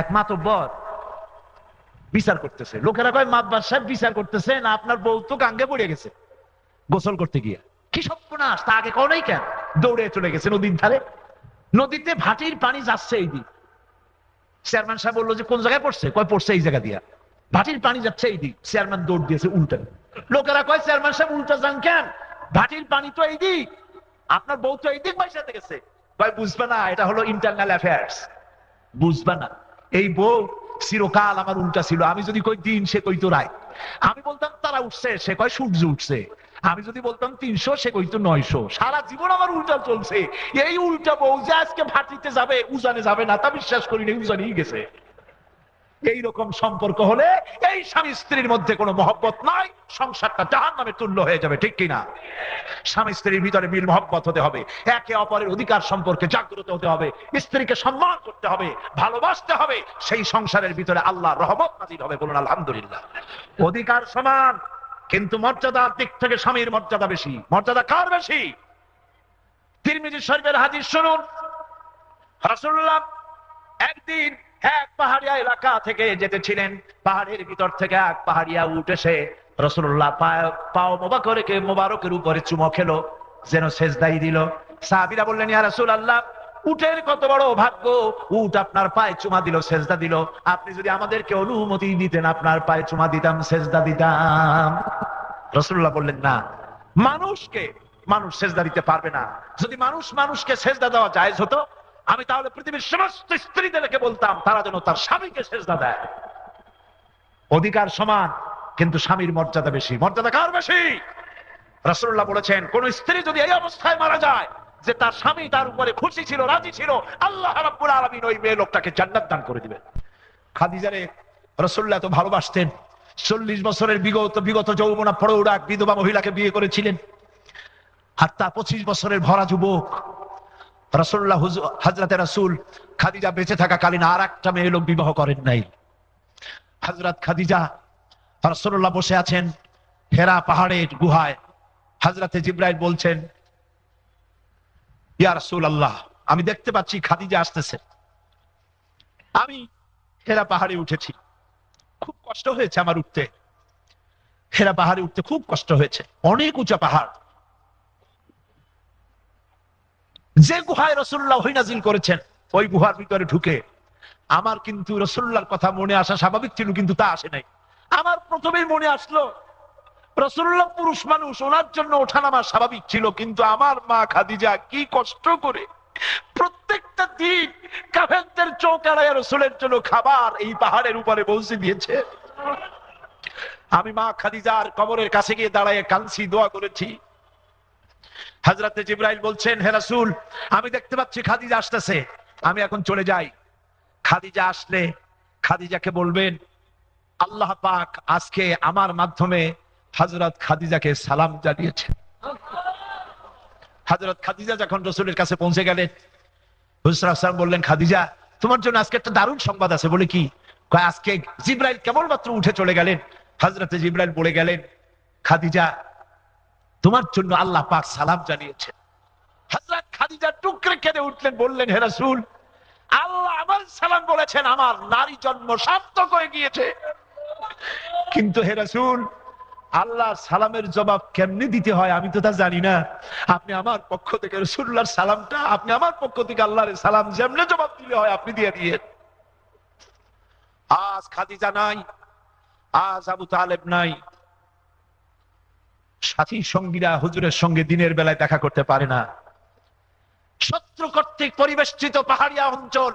এক মাতব্বর বিচার করতেছে, লোকেরা কয় মাতব্বর সাহেব বিচার করতেছে না, আপনার বউ তো গাঙ্গে পড়ে গেছে গোসল করতে গিয়া। কি সর্বনাশ, তা আগে কও নাই কেন? দৌড়ে চলে গেছে নদীর ধারে, নদীতে ভাটির পানি যাচ্ছে এই দিক। চেয়ারম্যান সাহেব বললো যে কোন জায়গায় পড়ছে? কয় পড়ছে এই জায়গা দিয়া, ভাটির পানি যাচ্ছে এই দিক। চেয়ারম্যান দৌড় দিয়েছে উল্টা। লোকেরা কয় চেয়ারম্যান সাহেব উল্টা যান কেন? ভাটির পানি তো এই দিক, আপনার বউ তো এই দিক বাইসাতে গেছে। কয় বুঝবে না, এটা হলো ইন্টারনাল অ্যাফেয়ার্স, বুঝবে না। এই বউ চিরকাল আমার উল্টা ছিল। আমি যদি কই দিন, সে কইতো রায়। আমি বলতাম তারা উঠছে, সে কয় সূর্য উঠছে। আমি যদি বলতাম 300, সে কইতো 900। সারা জীবন আমার উল্টা চলছে। এই উল্টা বউ যে আজকে ভাটিতে যাবে, উজানে যাবে না, তা বিশ্বাস করি না, উজানেই গেছে। এইরকম সম্পর্ক হলে এই স্বামী স্ত্রীর মধ্যে কোনো মহব্বত নাই, সংসারটা জাহান্নামে তুল্য হয়ে যাবে, ঠিক কিনা? স্বামী স্ত্রীর ভিতরে মিল মহব্বত হতে হবে, একে অপরের অধিকার সম্পর্কে জাগ্রত হতে হবে, স্ত্রীকে সম্মান করতে হবে, ভালোবাসতে হবে। সেই সংসারের ভিতরে আল্লাহর রহমত নাজিল হবে, বলুন আলহামদুলিল্লাহ। অধিকার সমান, কিন্তু মর্যাদার দিক থেকে স্বামীর মর্যাদা বেশি। মর্যাদা কার বেশি? তিরমিজি শরীফের হাদিস শুনুন। রাসূলুল্লাহ একদিন এক পাহাড়িয়া এলাকা থেকে যেতেছিলেন, পাহাড়ের ভিতর থেকে এক পাহাড়িয়া উট এসে রাসূলুল্লাহ পাও মোবারকের উপরে চুমো খেলো, যেন সেজদাই দিল। সাহাবীরা বললেন, ইয়া রাসূলুল্লাহ, উটের কত বড় ভাগ্য, উট আপনার পায়ে চুমা দিল, সেজদা দিল। আপনি যদি আমাদেরকে অনুমতি দিতেন, আপনার পায়ে চুমা দিতাম, সেজদা দিতাম। রাসূলুল্লাহ বললেন, না, মানুষকে মানুষ সেজদা দিতে পারবে না। যদি মানুষকে সেজদা দেওয়া জায়েজ হতো, আমি তাহলে পৃথিবীর সমস্ত স্ত্রীদেরকে বলতাম তারা যেন তার স্বামীকে সেজদা দেয়। অধিকার সমান, কিন্তু স্বামীর মর্যাদা বেশি। মর্যাদা কার বেশি? রাসূলুল্লাহ বলেছেন, কোন স্ত্রী যদি এই অবস্থায় মারা যায় যে তার স্বামী তার উপরে খুশি ছিল, রাজি ছিল, আল্লাহ রাব্বুল আলামিন ওই মেয়ে লোকটাকে জান্নাত দান করে দিবেন। খাদিজারে রাসূলুল্লাহ তো ভালোবাসতেন। 40 বছরের বিগত যৌবনা প্রৌঢ়া এক বিধবা মহিলাকে বিয়ে করেছিলেন, আর তা 25 বছরের ভরা যুবক। রাসূলুল্লাহ হযরতে রাসূল খাদিজা বেঁচে থাকাকালীন আর একটা মেয়ে লোক বিবাহ করেন নাই। হযরত খাদিজা, রাসূলুল্লাহ বসে আছেন হেরা পাহাড়ের গুহায়। হযরতে জিবরাইল বলছেন, ইয়া রাসূলুল্লাহ, আমি দেখতে পাচ্ছি খাদিজা আসতেছে। আমি হেরা পাহাড়ে উঠেছি, খুব কষ্ট হয়েছে আমার উঠতে। হেরা পাহাড়ে উঠতে খুব কষ্ট হয়েছে, অনেক উঁচা পাহাড়। যে গুহায় রাসূলুল্লাহ ওহী নাযিল করেছেন, ওই গুহার ভিতরে ঢুকে আমার কিন্তু রাসূলুল্লাহর কথা মনে আসা স্বাভাবিক ছিল, কিন্তু তা আসে নাই। আমার প্রথমেই মনে আসলো রাসূলুল্লাহ পুরুষ মানুষ, ওনার জন্য ওঠানামা স্বাভাবিক ছিল, কিন্তু আমার মা খাদিজা কি কষ্ট করে প্রত্যেকটা দিন কাফেরদের চোখ এড়ায় রাসূলের জন্য খাবার এই পাহাড়ের উপরে পৌঁছে দিয়েছে। আমি মা খাদিজার কবরের কাছে গিয়ে দাঁড়ায় কাঁদছি, দোয়া করেছি। হযরতে জিবরাইল বলছেন, হে রাসূল, আমি দেখতে পাচ্ছি খাদিজা আসতেছে, আমি এখন চলে যাই। খাদিজা আসলে খাদিজাকে বলবেন, আল্লাহ পাক আজকে আমার মাধ্যমে হযরত খাদিজাকে সালাম জানিয়েছেন। হযরত খাদিজা যখন রাসূলের কাছে পৌঁছে গেলেন, হুজুর সাল্লাল্লাহু আলাইহি ওয়াসাল্লাম বললেন, খাদিজা, তোমার জন্য আজকে একটা দারুণ সংবাদ আছে। বলে কি? কয় আজকে জিবরাইল কেবলমাত্র উঠে চলে গেলেন। হযরতে জিবরাইল বলে গেলেন, খাদিজা, তোমার জন্য আল্লাহ পাক সালাম জানিয়েছেন। হযরত খাদিজা টুকরে কেঁদে উঠলেন, বললেন, হে রাসূল, আল্লাহ আমার সালাম বলেছেন, আমার নারী জন্ম সার্থক হয়ে গিয়েছে। কিন্তু হে রাসূল, আল্লাহ সালামের জবাব কেমনে দিতে হয় আমি তো তা জানি না। আপনি আমার পক্ষ থেকে রাসূলুল্লাহর সালামটা, আপনি আমার পক্ষ থেকে আল্লাহর সালাম যেমনে জবাব দিলে হয় আপনি দিয়ে দিয়েন। আজ খাদিজা নাই, আজ আবু তালেব নাই, সাথী সঙ্গীরা হুজুরের সঙ্গে দিনের বেলায় দেখা করতে পারে না। শত্রু কর্তৃক পরিবেষ্টিত পাহাড়িয়া অঞ্চল,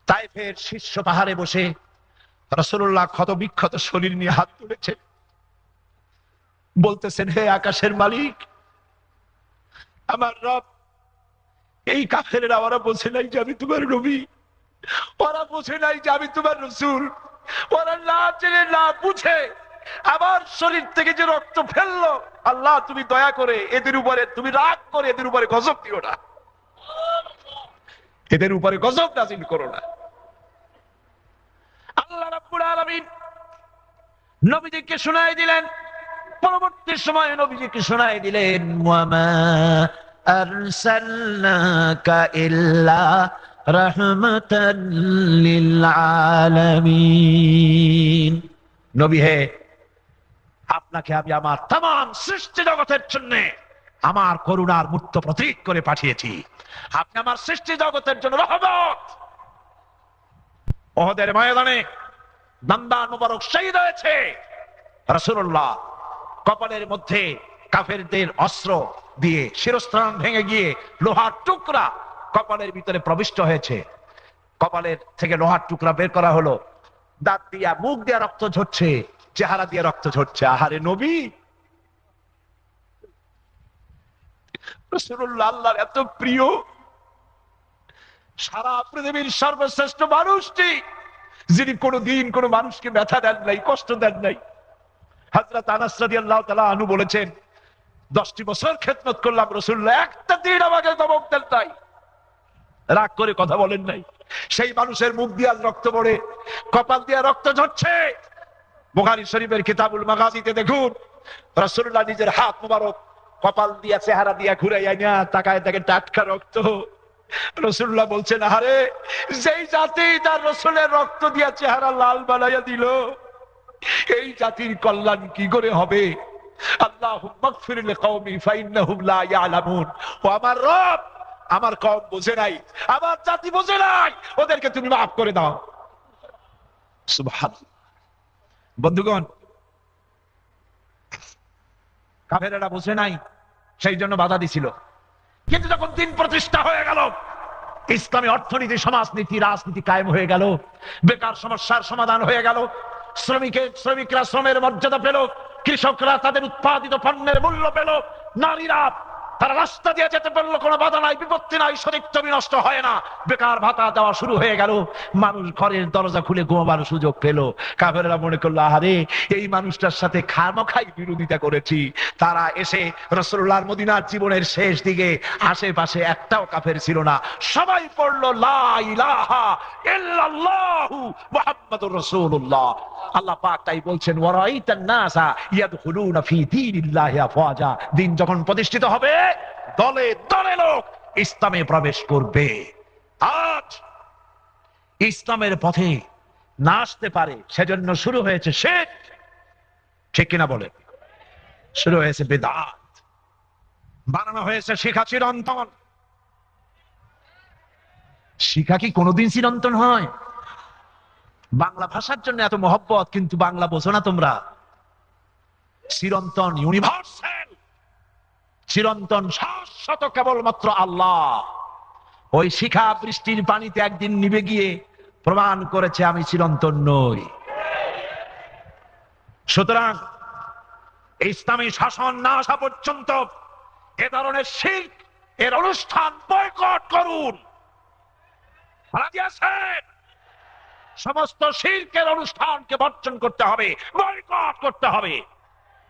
তায়েফের শীর্ষ পাহাড়ে বসে রাসূলুল্লাহ ক্ষত বিক্ষত শরীর নিয়ে হাত তুলেছেন, বলতেছেন, হে আকাশের মালিক, আমার রব, এই কাফেররা ওরা বোঝে নাই যে আমি তোমার নবী, ওরা বোঝে নাই যে আমি তোমার রাসূল, ওরা না জেনে না বুঝে আমার শরীর থেকে যে রক্ত ফেললো, আল্লাহ তুমি দয়া করে এদের উপরে, তুমি রাগ করে এদের উপরে গজব দিও না, এদের উপরে গজব নাযিল করো না। আল্লাহ রাব্বুল আলামিন নবীজিকে শোনায় দিলেন, পরবর্তী সময়ে নবীজিকে শোনায় দিলেন, ওয়া মা আরসালনাকা ইল্লা রাহমাতাল লিল আলামিন। নবী হে, আপনাকে আমি আমার तमाम সৃষ্টি জগতের জন্য আমার করুণার মূর্ত প্রতীক করে পাঠিয়েছি। আপনি আমার সৃষ্টি জগতের জন্য রহমত। ওহদের ময়দানে দন্দান মুবারক শহীদ হয়েছে রাসূলুল্লাহ। কপালের মধ্যে কাফেরদের অস্ত্র দিয়ে শিরস্ত্রাণ ভেঙে গিয়ে লোহার টুকরা কপালের ভিতরে প্রবিষ্ট হয়েছে। কপালের থেকে লোহার টুকরা বের করা হলো, দাঁত দিয়া মুখ দিয়া রক্ত ঝরছে, চেহারা দিয়ে রক্ত ঝরছে। আহারে নবী, রাসূলুল্লাহ আল্লাহর এত প্রিয়, সারা পৃথিবীর সর্বশ্রেষ্ঠ মানুষটি, যিনি কোনদিন কোন মানুষকে ব্যথা দেন নাই, কষ্ট দেন নাই। হযরত আনাস রাদিয়াল্লাহু তাআলা আনহু বলেছেন, 10টি বছর খেদমত করলাম রাসূলুল্লাহ, একটা দিন আমাকে ধমক দেন নাই, রাগ করে কথা বলেন নাই। সেই মানুষের মুখ দিয়ে রক্ত পড়ে, কপাল দিয়ে রক্ত ঝরছে। বুখারী শরীফের কিতাবুল মাগাজিতে দেখুন, রাসূলুল্লাহ নিজের হাত মোবারক কপাল দিয়া চেহারা দিয়া ঘুরাইয়া নিয়া তাকায় দেখে টাটকা রক্ত। রাসূলুল্লাহ বলছেন, আরে যেই জাতি তার রাসূলের রক্ত দিয়া চেহারা লাল বানাইয়া দিল, এই জাতির কল্যাণ কি করে হবে? আল্লাহুম্মা গফির লিকওমি ফাইন্নাহুম লা ইয়ালামুন। ও আমার রব, আমার কওম বোঝে নাই, আমার জাতি বোঝে নাই, ওদেরকে তুমি মাফ করে দাও। সুবহানাল্লাহ। বন্ধুগণ, কাফেরেরা বোঝে নাই, সেই জন্য বাধা দিছিল। কিন্তু যখন দিন প্রতিষ্ঠা হয়ে গেল, ইসলামী অর্থনীতি, সমাজনীতি, রাজনীতি কায়েম হয়ে গেল, বেকার সমস্যার সমাধান হয়ে গেল, শ্রমিকরা শ্রমের মর্যাদা পেল, কৃষকরা তাদের উৎপাদিত পণ্যের মূল্য পেল, নারীরা তারা রাস্তা দিয়ে যেতে পারলো, কোনো বাধা নাই, বিপত্তি নাই, সতীত্ব বিনষ্ট হয় না, বেকার ভাতা দেওয়া শুরু হয়ে গেল, মানুষ ঘরের দরজা খুলে ঘুমাবার সুযোগ পেল। কাফেররা মনে করলো, আরে এই মানুষটার সাথে খামখাই বিরোধিতা করেছি। তারা এসে রাসূলুল্লাহর মদিনার জীবনের শেষ দিকে আশেপাশে একটাও কাফের ছিল না, সবাই পড়লো লা ইলাহা ইল্লাল্লাহু মুহাম্মাদুর রাসূলুল্লাহ। আল্লাহ পাক তাই বলছেন, ওয়ারাইতান নাসা ইয়াদখুলুনা ফি দীনিল্লাহি আফওয়াজা। দিন যখন প্রতিষ্ঠিত হবে, দলে দলে লোক ইসলামে প্রবেশ করবে। আজ ইসলামের পথে না আসতে পারে, সেজন্য শুরু হয়েছে শিরক, ঠিক কিনা বলে? শুরু হয়েছে বিদআত, বানানো হয়েছে শিখা চিরন্তন। শিখা কি কোনোদিন চিরন্তন হয়? বাংলা ভাষার জন্য এত মহব্বত, কিন্তু বাংলা বোঝো না তোমরা। চিরন্তন, ইউনিভার্সাল, চিরন্তন, শাশ্বত কেবলমাত্র আল্লাহ। ওই শিখা বৃষ্টির পানিতে একদিন নিভে গিয়ে প্রমাণ করেছে আমি চিরন্তন নই। সুতরাং ইসলামী শাসন না আসা পর্যন্ত এ ধরনের শিরক এর অনুষ্ঠান বয়কট করুন। রাজি আছেন? সমস্ত শিরকের অনুষ্ঠানকে বর্জন করতে হবে, বয়কট করতে হবে।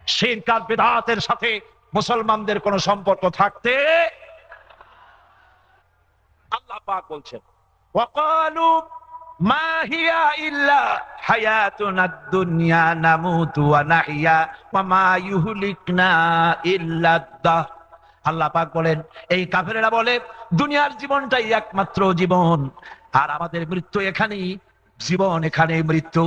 শিরক আর বিদআতের সাথে মুসলমানদের কোন সম্পর্ক থাকতে, আল্লাহ পাক বলছেন, ওয়াকালু মা হিয়া ইল্লা হায়াতুনাদ দুনিয়া নামুতু ওয়া নাহইয়া ওয়া মা ইউহলিকনা ইল্লা দাহর। আল্লাহ পাক বলেন, এই কাফেরেরা বলে দুনিয়ার জীবনটাই একমাত্র জীবন, আর আমাদের মৃত্যু এখানেই, জীবন এখানেই মৃত্যু।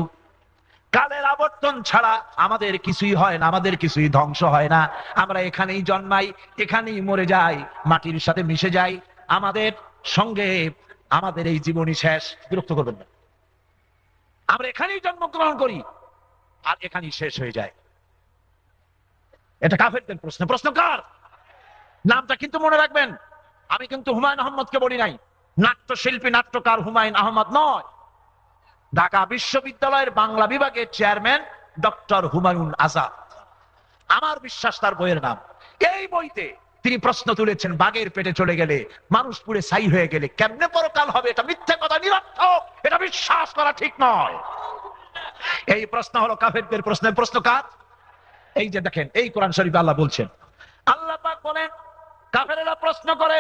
কালের আবর্তন ছাড়া আমাদের কিছুই হয় না, আমাদের কিছুই ধ্বংস হয় না। আমরা এখানেই জন্মাই, এখানেই মরে যাই, মাটির সাথে মিশে যাই, আমাদের সঙ্গে আমাদের এই জীবনই শেষ। বিরক্ত করবেন না, আমরা এখানেই জন্মগ্রহণ করি আর এখানেই শেষ হয়ে যায়। এটা কাফেরদের প্রশ্ন। প্রশ্ন কার? নামটা কিন্তু মনে রাখবেন, আমি কিন্তু হুমায়ুন আহমদকে বলি নাই, নাট্যশিল্পী নাট্যকার হুমায়ুন আহমদ নয়, ঢাকা বিশ্ববিদ্যালয়ের বাংলা বিভাগের চেয়ারম্যান ডক্টর হুমায়ুন আজাদ। আমার বিশ্বাস তার বইয়ের নাম। এই বইতে তিনি প্রশ্ন তুলেছেন, বাঘের পেটে চলে গেলে, মানুষ পুড়ে ছাই হয়ে গেলে কেমনে পরকাল হবে? এটা মিথ্যে কথা, নিরর্থক, এটা বিশ্বাস করা ঠিক নয়। এই প্রশ্ন হলো কাফেরদের প্রশ্নের। প্রশ্ন কার? এই যে দেখেন, এই কোরআন শরীফে আল্লাহ বলছেন, আল্লাহ পাক বলেন, কাফেরেরা প্রশ্ন করে,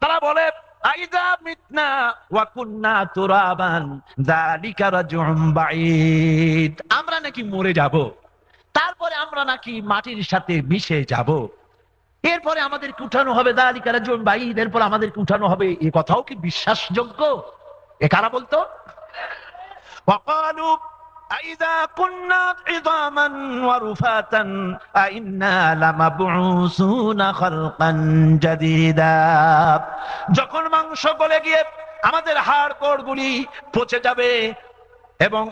তারা বলে, আইযা মিতনা ওয়া কুননা তুরাবান যালিকা রাজউম বাঈদ। আমরা নাকি মরে যাব, তারপরে আমরা নাকি মাটির সাথে মিশে যাব। এরপরে আমাদেরকে উঠানো হবে, যালিকা রাজউন বাঈদ, এরপর আমাদেরকে উঠানো হবে, এ কথাও কি বিশ্বাসযোগ্য? এ কারা বলতো? وقالوا أإذا كنا عظاما ورفاتا أإنا لمبعوثون خلقا جديدا। যখন মাংস গলে গিয়ে আমাদের হাড় কোড়গুলি পচে যাবে এবং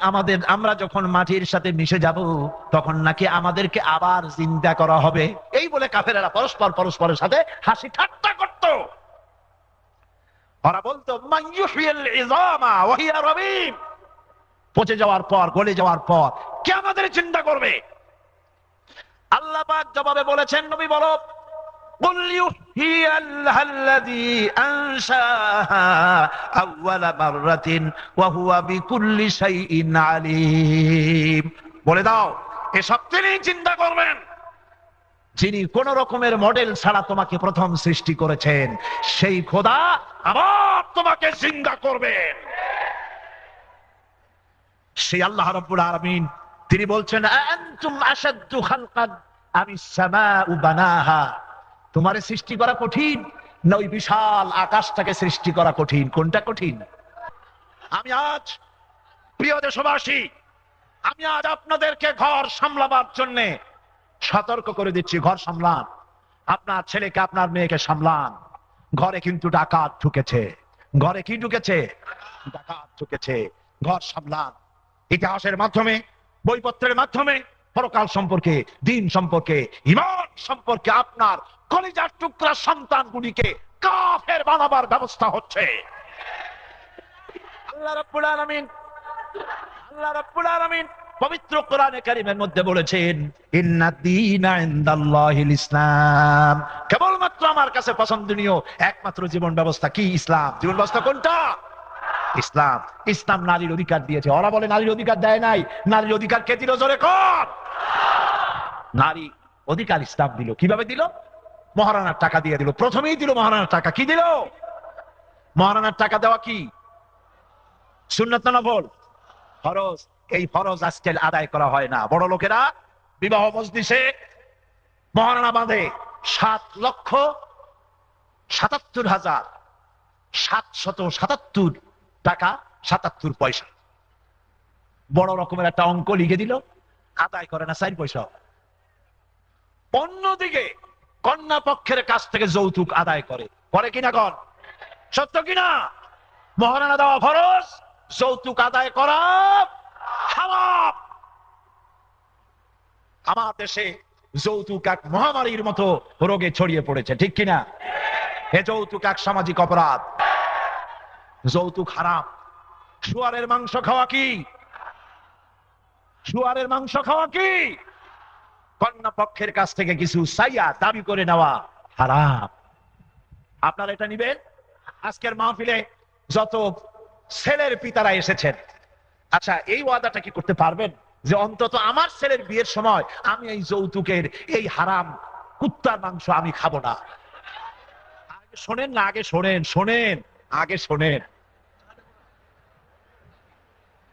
আমরা যখন মাটির সাথে মিশে যাব, তখন নাকি আমাদেরকে আবার জিন্দা করা হবে। এই বলে কাফেরেরা পরস্পরের সাথে হাসি ঠাট্টা করত। ওরা বলতো মান ইউহয়িল ইযামা ওয়া হিয়া রামীম, পচে যাওয়ার পর, গলে যাওয়ার পর কে আমাদের চিন্তা করবে? আল্লাহ পাক জবাবে বলেছেন, নবী বলো, কুল ইউহয়িহাল্লাযী আনশাহা আউওয়ালা মাররাতিন ওয়া হুয়া বিকুল্লি শাইইন আলীম। বলে দাও, এসব তিনি চিন্তা করবেন যিনি কোন রকমের মডেল ছাড়া তোমাকে প্রথম সৃষ্টি করেছেন, সেই খোদা আবার তোমাকে জিন্দা করবেন। সেই আল্লাহ রাব্বুল আলামিন তিনি বলছেন, আনতুম আশাদ্দু খালকান আমিস সামাউ বানাহা। তোমারে সৃষ্টি করা কঠিন না ওই বিশাল আকাশটাকে সৃষ্টি করা কঠিন? কোনটা কঠিন? আমি আজ, প্রিয় দেশবাসী, আমি আজ আপনাদেরকে ঘর সামলাবার জন্য সতর্ক করে দিচ্ছি। ঘর সামলান, আপনার ছেলেকে আপনার মেয়েকে সামলান। ঘরে কিন্তু ডাকাত ঢুকেছে। ঘরে কি ঢুকেছে? ডাকাত ঢুকেছে। ঘর সামলান। ইতিহাসের মাধ্যমে, বইপত্রের মাধ্যমে পরকাল সম্পর্কে, দিন সম্পর্কে, ঈমান সম্পর্কে আপনার কলিজার টুকরা সন্তানগুলিকে কাফের বানাবার ব্যবস্থা হচ্ছে। আল্লাহ রাব্বুল আলামিন পবিত্র কোরআনে কারীমের মধ্যে বলেছেন, ইন্নাদ-দীনা ইনদাল্লাহিল ইসলাম। কেবলমাত্র আমার কাছে পছন্দনীয় একমাত্র জীবন ব্যবস্থা কি? ইসলাম। জীবন ব্যবস্থা কোনটা? ইসলাম। ইসলাম নারীর অধিকার দিয়েছে। ওরা বলে নারীর অধিকার দেয় নাই। নারীর অধিকার কে দিল? জোরে কর। নারী অধিকার ইসলাম দিল। কিভাবে দিল? মহারানার টাকা দিয়ে দিল। প্রথমেই দিল মহারানার টাকা। কি দিল? মহারানার টাকা দেওয়া কি সুন্নাত না নফল? ফরজ। এই ফরজ আজকে আদায় করা হয় না। বড় লোকেরা বিবাহ মজলিসে মহারানা বাঁধে 7,77,777 টাকা 77 পয়সা। বড় রকমের একটা অঙ্ক লিখে দিল, আদায় করে না 4 পয়সা। অন্যদিকে কন্যা পক্ষের কাছ থেকে যৌতুক আদায় করে কিনা? কন সত্য কিনা? মহারানা দেওয়া ফরজ, যৌতুক আদায় করা হারাম। আমার দেশে যৌতুক এক মহামারীর মতো রোগে ছড়িয়ে পড়েছে, ঠিক কিনা? এ যৌতুক এক সামাজিক অপরাধ। যৌতুক হারাম। শুয়ারের মাংস খাওয়া কি? শুয়ারের মাংস খাওয়া কি? কন্যা পক্ষের কাছ থেকে কিছু চাইয়া দাবি করে নেওয়া হারাম। আপনারা এটা নিবেন? আজকের মাহফিলে যত ছেলের পিতারা এসেছেন, আচ্ছা এই ওয়াদাটা কি করতে পারবেন যে অন্তত আমার ছেলের বিয়ের সময় আমি এই যৌতুকের এই হারাম কুত্তার মাংস আমি খাবো না? আগে শোনেন না, আগে শোনেন, আগে শোনেন।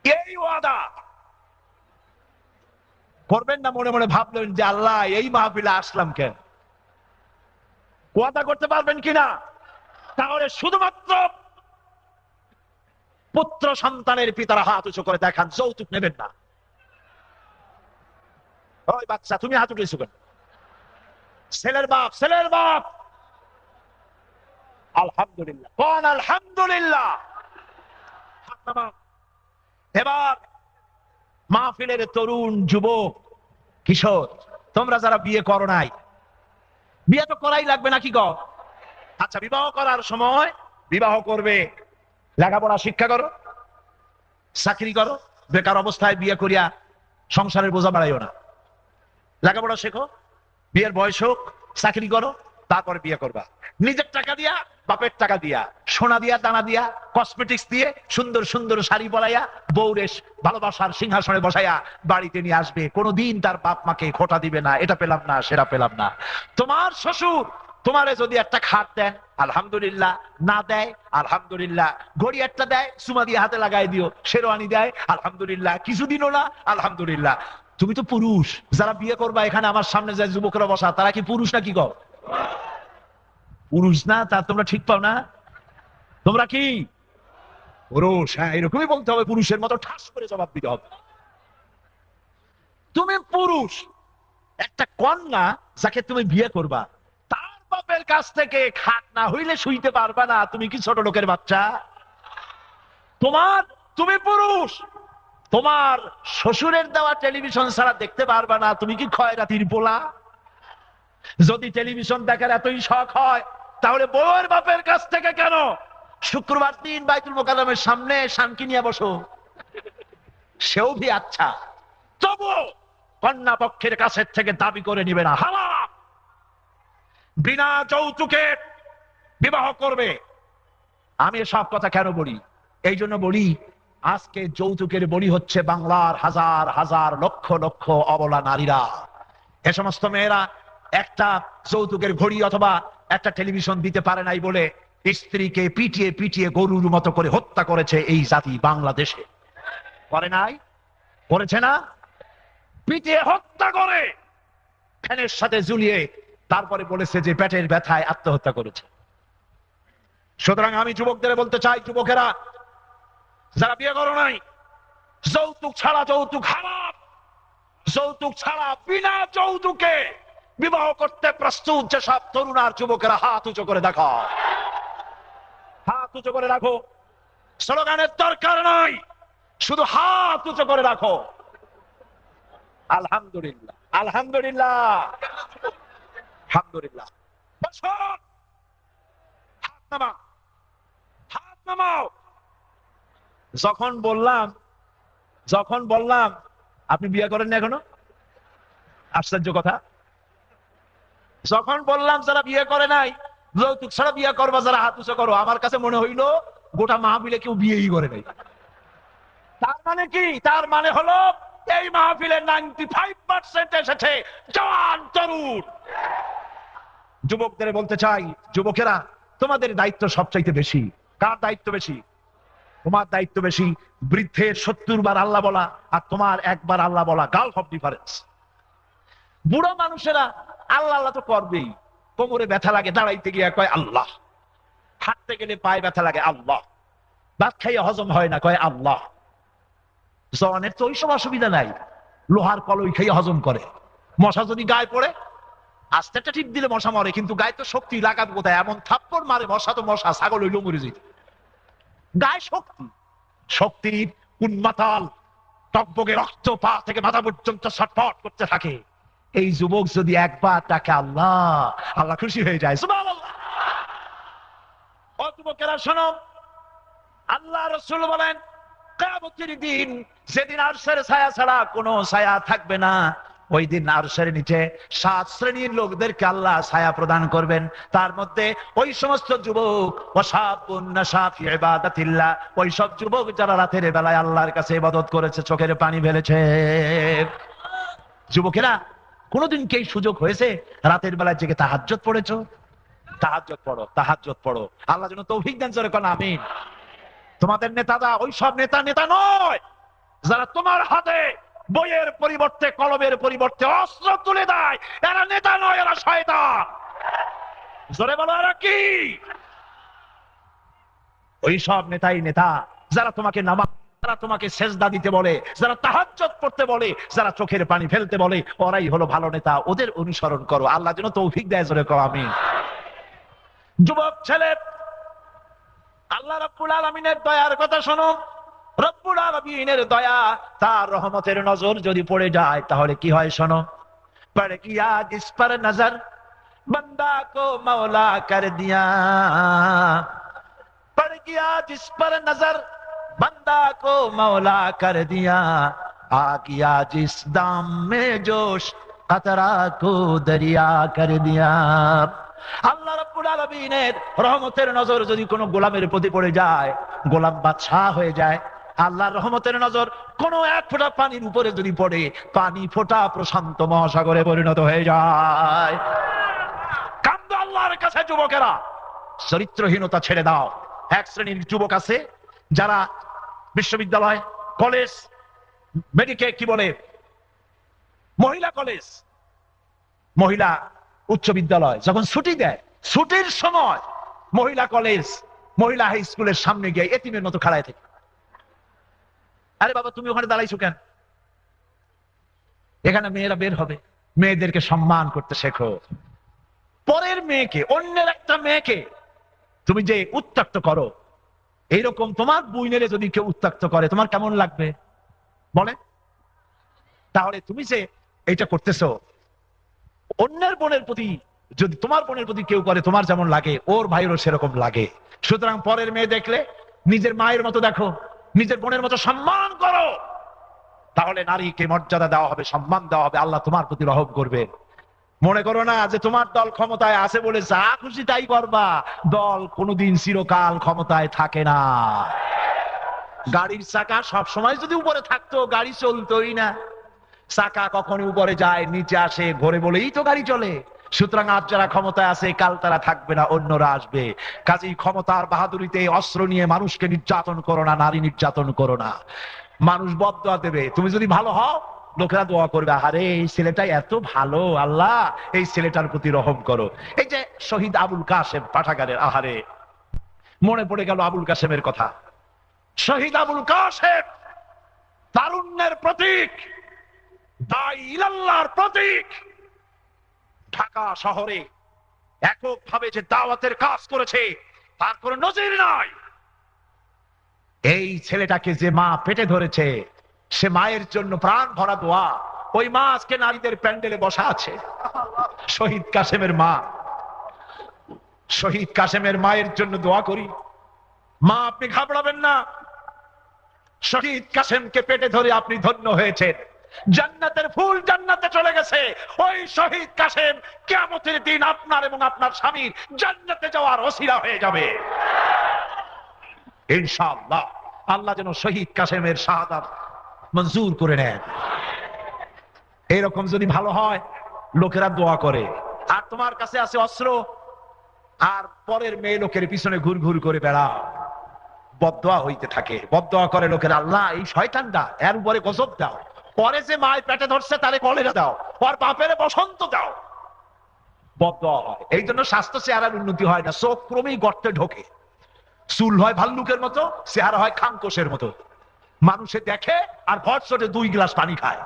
এই ওয়াদা করবেন না? মনে মনে ভাবলেন যে আল্লাহ এই মাহফিলে আসলাম কেন? ওয়াদা করতে পারবেন কিনা? তাহলে শুধুমাত্র পুত্র সন্তানের পিতারা হাত উঁচু করে দেখান, যৌতুক নেবেন না। ওই বাচ্চা তুমি হাত উঠেছো কেন? ছেলের বাপ আলহামদুলিল্লাহ, কোন আলহামদুলিল্লাহ। এবার মাহফিলের তরুণ, যুবক, কিশোর, তোমরা যারা বিয়ে করো নাই, বিয়ে তো করাই লাগবে নাকি গো? আচ্ছা, বিবাহ করার সময় বিবাহ করবে, লেখাপড়া শিক্ষা করো, চাকরি করো। বেকার অবস্থায় বিয়ে করিয়া সংসারের বোঝা বাড়াইও না। লেখাপড়া শেখো, বিয়ের বয়স হোক, চাকরি করো, তারপরে বিয়ে করবা। নিজের টাকা দিয়া, বাপের টাকা দিয়া, সোনা দিয়া, দানা দিয়া, কসমেটিক্স দিয়ে সুন্দর সুন্দর শাড়ি পরাইয়া বউরে ভালোবাসার সিংহাসনে বসাইয়া বাড়িতে নিয়ে আসবে। কোনোদিন তার বাপ মাকে খোটা দিবে না, এটা পেলাম না, সেটা পেলাম না। তোমার শ্বশুর তোমারে যদি একটা খাট দেন আলহামদুলিল্লাহ, না দেয় আলহামদুলিল্লাহ, ঘড়ি একটা দেয় চুমা দিয়ে হাতে লাগাই দিও, শেরওয়ানি দেয় আলহামদুলিল্লাহ, কিছুদিনও না আলহামদুলিল্লাহ। তুমি তো পুরুষ। যারা বিয়ে করবা এখানে আমার সামনে যে যুবকরা বসা, তারা কি পুরুষ নাকি গো? পুরুষ না তা তোমরা ঠিক পাও না? তোমরা কি পুরুষ? হ্যাঁ, এরকমই বলতে হবে, পুরুষের মতো ঠাস করে জবাব দিতে হবে। তুমি পুরুষ, একটা কন্যা যাকে তুমি বিয়ে করবা, তার বাপের কাছ থেকে খাট না হইলে শুইতে পারবা না, তুমি কি ছোট লোকের বাচ্চা? তুমি পুরুষ, তোমার শ্বশুরের দেওয়া টেলিভিশন ছাড়া দেখতে পারবা না, তুমি কি খয়রাতির পোলা? যদি টেলিভিশন দেখার এতই শখ হয়, তাহলে বউয়ের বাপের কাছ থেকে কেন শুক্রবার দিন বাইতুল মোকাররমের সামনে শানকি নিয়ে বসো, সেও ভি আচ্ছা। তবু কন্যা পক্ষের কাছের থেকে দাবি করে নিবে না, হারাম। বিনা যৌতুকে বিবাহ করবে। আমি সব কথা কেন বলি? এই জন্য বলি, আজকে যৌতুকের বলি হচ্ছে বাংলার হাজার হাজার লক্ষ লক্ষ অবলা নারীরা। এ সমস্ত মেয়েরা একটা যৌতুকের ঘড়ি অথবা একটা টেলিভিশন দিতে পারে নাই বলে স্ত্রীকে পিটিয়ে পিটিয়ে গরুর মতো করে হত্যা করেছে এই জাতি বাংলাদেশে। করে নাই? করেছে না? পিটিয়ে হত্যা করে ফ্যানের সাথে ঝুলিয়ে তারপরে বলেছে যে পেটের ব্যথায় আত্মহত্যা করেছে। সুতরাং আমি যুবকদের বলতে চাই, যুবকেরা যারা বিয়ে করো নাই, যৌতুক ছাড়া যৌতুক হারাম। যৌতুক ছাড়া বিনা যৌতুকে বিবাহ করতে প্রস্তুত যেসব তরুণ আর যুবকেরা হাত উঁচু করে দেখো, হাত উঁচু করে রাখো। স্লোগানের দরকার নাই, শুধু হাত উঁচু করে রাখো। আলহামদুলিল্লাহ, আলহামদুলিল্লাহ, আলহামদুলিল্লাহ। হাত নামাও, হাত নামাও। যখন বললাম আপনি বিয়ে করেন না এখনো, আশ্চর্য কথা। যখন বললাম যারা বিয়ে করে নাই, যৌতুক ছাড়া বিয়ে করবা, যারা হাত উঁচু করো, আমার কাছে মনে হইলো গোটা মাহফিলে কেউ বিয়েই করে নাই। তার মানে কি? তার মানে হলো এই মাহফিলে 95% এসেছে জওয়ান তরুণ। যুবকদের বলতে চাই, যুবকেরা তোমাদের দায়িত্ব সবচাইতে বেশি। কার দায়িত্ব বেশি? তোমার দায়িত্ব বেশি। বৃদ্ধের 70 বার আল্লাহ বলা আর তোমার একবার আল্লাহ বলা, গালফ অফ ডিফারেন্স। বুড়ো মানুষেরা আল্লাহ আল্লাহ তো করবেই, কোমরে ব্যথা লাগে দাঁড়াইতে গিয়ে কয় আল্লাহ, হাঁটতে গেলে পায়ে ব্যথা লাগে আল্লাহ, ভাত খাইয়ে হজম হয় না কয় আল্লাহ। জওয়ানের তো ওইসব অসুবিধা নাই, লোহার কলই খাইয়ে হজম করে। মশা যদি গায়ে পড়ে, আস্তে একটা টিপ দিলে মশা মরে, কিন্তু গায়ে তো শক্তি লাগাবে কোথায়? এমন থাপ্পড় মারে মশা, তো মশা ছাগল হইলেও মরে যেত। গায়ে শক্তি, শক্তির উন্মাতাল টকবগে রক্ত পা থেকে মাথা পর্যন্ত ছটফট করতে থাকে। এই যুবক যদি একবার তাকে আল্লাহ আল্লাহ খুশি হয়ে যায়। সুবহানাল্লাহ। ও যুবকেরা শোনো, আল্লাহ রাসূল বলেন কিয়ামতের দিন যেদিন আরশের ছায়া ছাড়া কোনো ছায়া থাকবে না, ওই দিন আরশের নিচে 7 শ্রেণীর লোকদেরকে আল্লাহ ছায়া প্রদান করবেন। তার মধ্যে ওই সমস্ত যুবক, ওয়াশাবুন নাশা ফি ইবাদাতিল্লাহ, ওই সব যুবক যারা রাতের বেলায় আল্লাহর কাছে ইবাদত করেছে, চোখের পানি ফেলেছে। যুবকেরা, কোনোদিন কি সুযোগ হয়েছে রাতের বেলায় জেগে তাহাজ্জুদ পড়েছো? তাহাজ্জুদ পড়ো, তাহাজ্জুদ পড়ো। আল্লাহ যেন তৌফিক দেন, জোরে কোন আমিন। তোমাদের নেতারা ওই সব নেতা নয় যারা তোমার হাতে বইয়ের পরিবর্তে কলমের পরিবর্তে অস্ত্র তুলে দেয়। এরা নেতা নয়, এরা শয়তান। জোরে বলো, এরা কি? ওই সব নেতাই নেতা যারা তোমাকে নামাজ, যারা তোমাকে সেজদা দিতে বলে, যারা তাহাজ্জুদ পড়তে বলে, যারা চোখের পানি ফেলতে বলে, ওরাই হলো ভালো নেতা। ওদের অনুসরণ করো। আল্লাহ যেন তৌফিক দেয়, জোরে কও আমিন। যুবক ছেলে, আল্লাহ রাব্বুল আলামিনের দয়ার কথা শোনো। রব্বুল আলামিনের দয়া, তার রহমতের নজর যদি পড়ে যায় তাহলে কি হয় শোনো। পড় গিয়া জিস পর নজর বন্দা কো মৌলা কর দিয়া, পড় গিয়া জিস পর নজর বন্দা কো মৌলা কর দিয়া, আ গিয়া জিস দাম মে জোশ কতরা কো দরিয়া কর দিয়া। আল্লাহ রাব্বুল আলামিনের রহমতের নজর যদি কোনো গোলামের প্রতি পড়ে যায়, গোলাম বাদশাহ হয়ে যায়। আল্লাহর রহমতের নজর কোন এক ফোঁটা পানির উপরে যদি পড়ে, পানি ফোঁটা প্রশান্ত মহাসাগরে পরিণত হয়ে যায়। কান্দো আল্লাহর কাছে যুবকেরা, চরিত্রহীনতা ছেড়ে দাও। এক শ্রেণীর যুবক আছে যারা বিশ্ববিদ্যালয়, কলেজ, মেডিকেল, কি বলে, মহিলা কলেজ, মহিলা উচ্চ বিদ্যালয় যখন ছুটি দেয়, ছুটির সময় মহিলা কলেজ, মহিলা হাই স্কুলের সামনে গিয়ে এতিমের মতো খাড়ায় থাকে। আরে বাবা, তুমি ওখানে দাঁড়াইছো কেন? এখানে মেয়েরা বের হবে, মেয়েদেরকে সম্মান করতে শেখো। পরের মেয়েকে, অন্যের একটা মেয়েকে তুমি যে উত্ত্যক্ত করো, এইরকম তোমার বুইনেরে যদি কেউ উত্ত্যক্ত করে তোমার কেমন লাগবে বলে? তাহলে তুমি যে এটা করতেছো, অন্যের বোনের প্রতি যদি তোমার বোনের প্রতি কেউ করে তোমার যেমন লাগে, ওর ভাইয়েরও সেরকম লাগে। সুতরাং পরের মেয়ে দেখলে নিজের মায়ের মতো দেখো, নিজের বোনের মতো সম্মান করো, তাহলে নারীকে মর্যাদা দেওয়া হবে, সম্মান দেওয়া হবে, আল্লাহ তোমার প্রতি রহম করবেন। মনে করো না যে তোমার দল ক্ষমতায় আছে বলে যা খুশি তাই করবা। দল কোনোদিন চিরকাল ক্ষমতায় থাকে না। গাড়ির চাকা সব সময় যদি উপরে থাকতো গাড়ি চলতোই না। চাকা কখনো উপরে যায়, নিচে আসে, ঘোরে বলেই তো গাড়ি চলে। সুতরাং আজ যারা ক্ষমতায় আছে কাল তারা থাকবে না, অন্যরা আসবে। কাজেই ক্ষমতার বাহাদুরিতে অস্ত্র নিয়ে মানুষকে নির্যাতন করো না, নারী নির্যাতন করো না। মানুষ বদদোয়া দেবে, তুমি যদি ভালো হও লোকেরা দোয়া করবে, আরে এই ছেলেটা এত ভালো, আল্লাহ এই ছেলেটার প্রতি রহম করো। এই যে শহীদ আবুল কাসেম পাঠাগারের, আহারে মনে পড়ে গেল আবুল কাসেমের কথা। শহীদ আবুল কাসেম তারুণ্যের প্রতীক, দাঈ ইলাল্লাহর প্রতীক। ঢাকা শহরে এককভাবে যে দাওয়াতের কাজ করেছে তার কোনো নজির নাই। এই ছেলেটাকে যে মা পেটে ধরেছে, সে মায়ের জন্য প্রাণ ভরা দোয়া। ওই মা আজকে নারীদের প্যান্ডেলে বসা আছে। শহীদ কাসেমের মা, শহীদ কাসেমের মায়ের জন্য দোয়া করি। মা, আপনি ঘাবড়াবেন না। শহীদ কাসেমকে পেটে ধরে আপনি ধন্য হয়েছেন, জান্নাতের ফুল জান্নাতে চলে গেছে। ওই শহীদ কাসেম কিয়ামতের দিন আপনার এবং আপনার স্বামীর জান্নাতে যাওয়ার ওসিলা হয়ে যাবে ইনশাআল্লাহ। আল্লাহ যেন শহীদ কাসেমের শাহাদাত মঞ্জুর করে নেন। এরকম যদি ভালো হয় লোকেরা দোয়া করে, আর তোমার কাছে আছে অস্ত্র, আর পরের মেয়ে লোকের পিছনে ঘুর ঘুর করে বেড়াও, বদদোয়া হইতে থাকে। বদদোয়া করে লোকের, আল্লাহ এই শয়তানটা, এর উপরে গজব দাও, পরে যে মায় পেটে ধরছে তারে কলেরা দাও, পর বাপের বসন্ত দাও। বদদোয়া হয়। এই জন্য স্বাস্থ্য চেহারার উন্নতি হয় না, চোখ ক্রমেই গর্তে ঢোকে। চুল হয় ভাল্লুকের মতো, চেহারা হয় খাঙ্কোশের মতো। মানুষে দেখে আর ভরসটে 2 গ্লাস পানি খায়,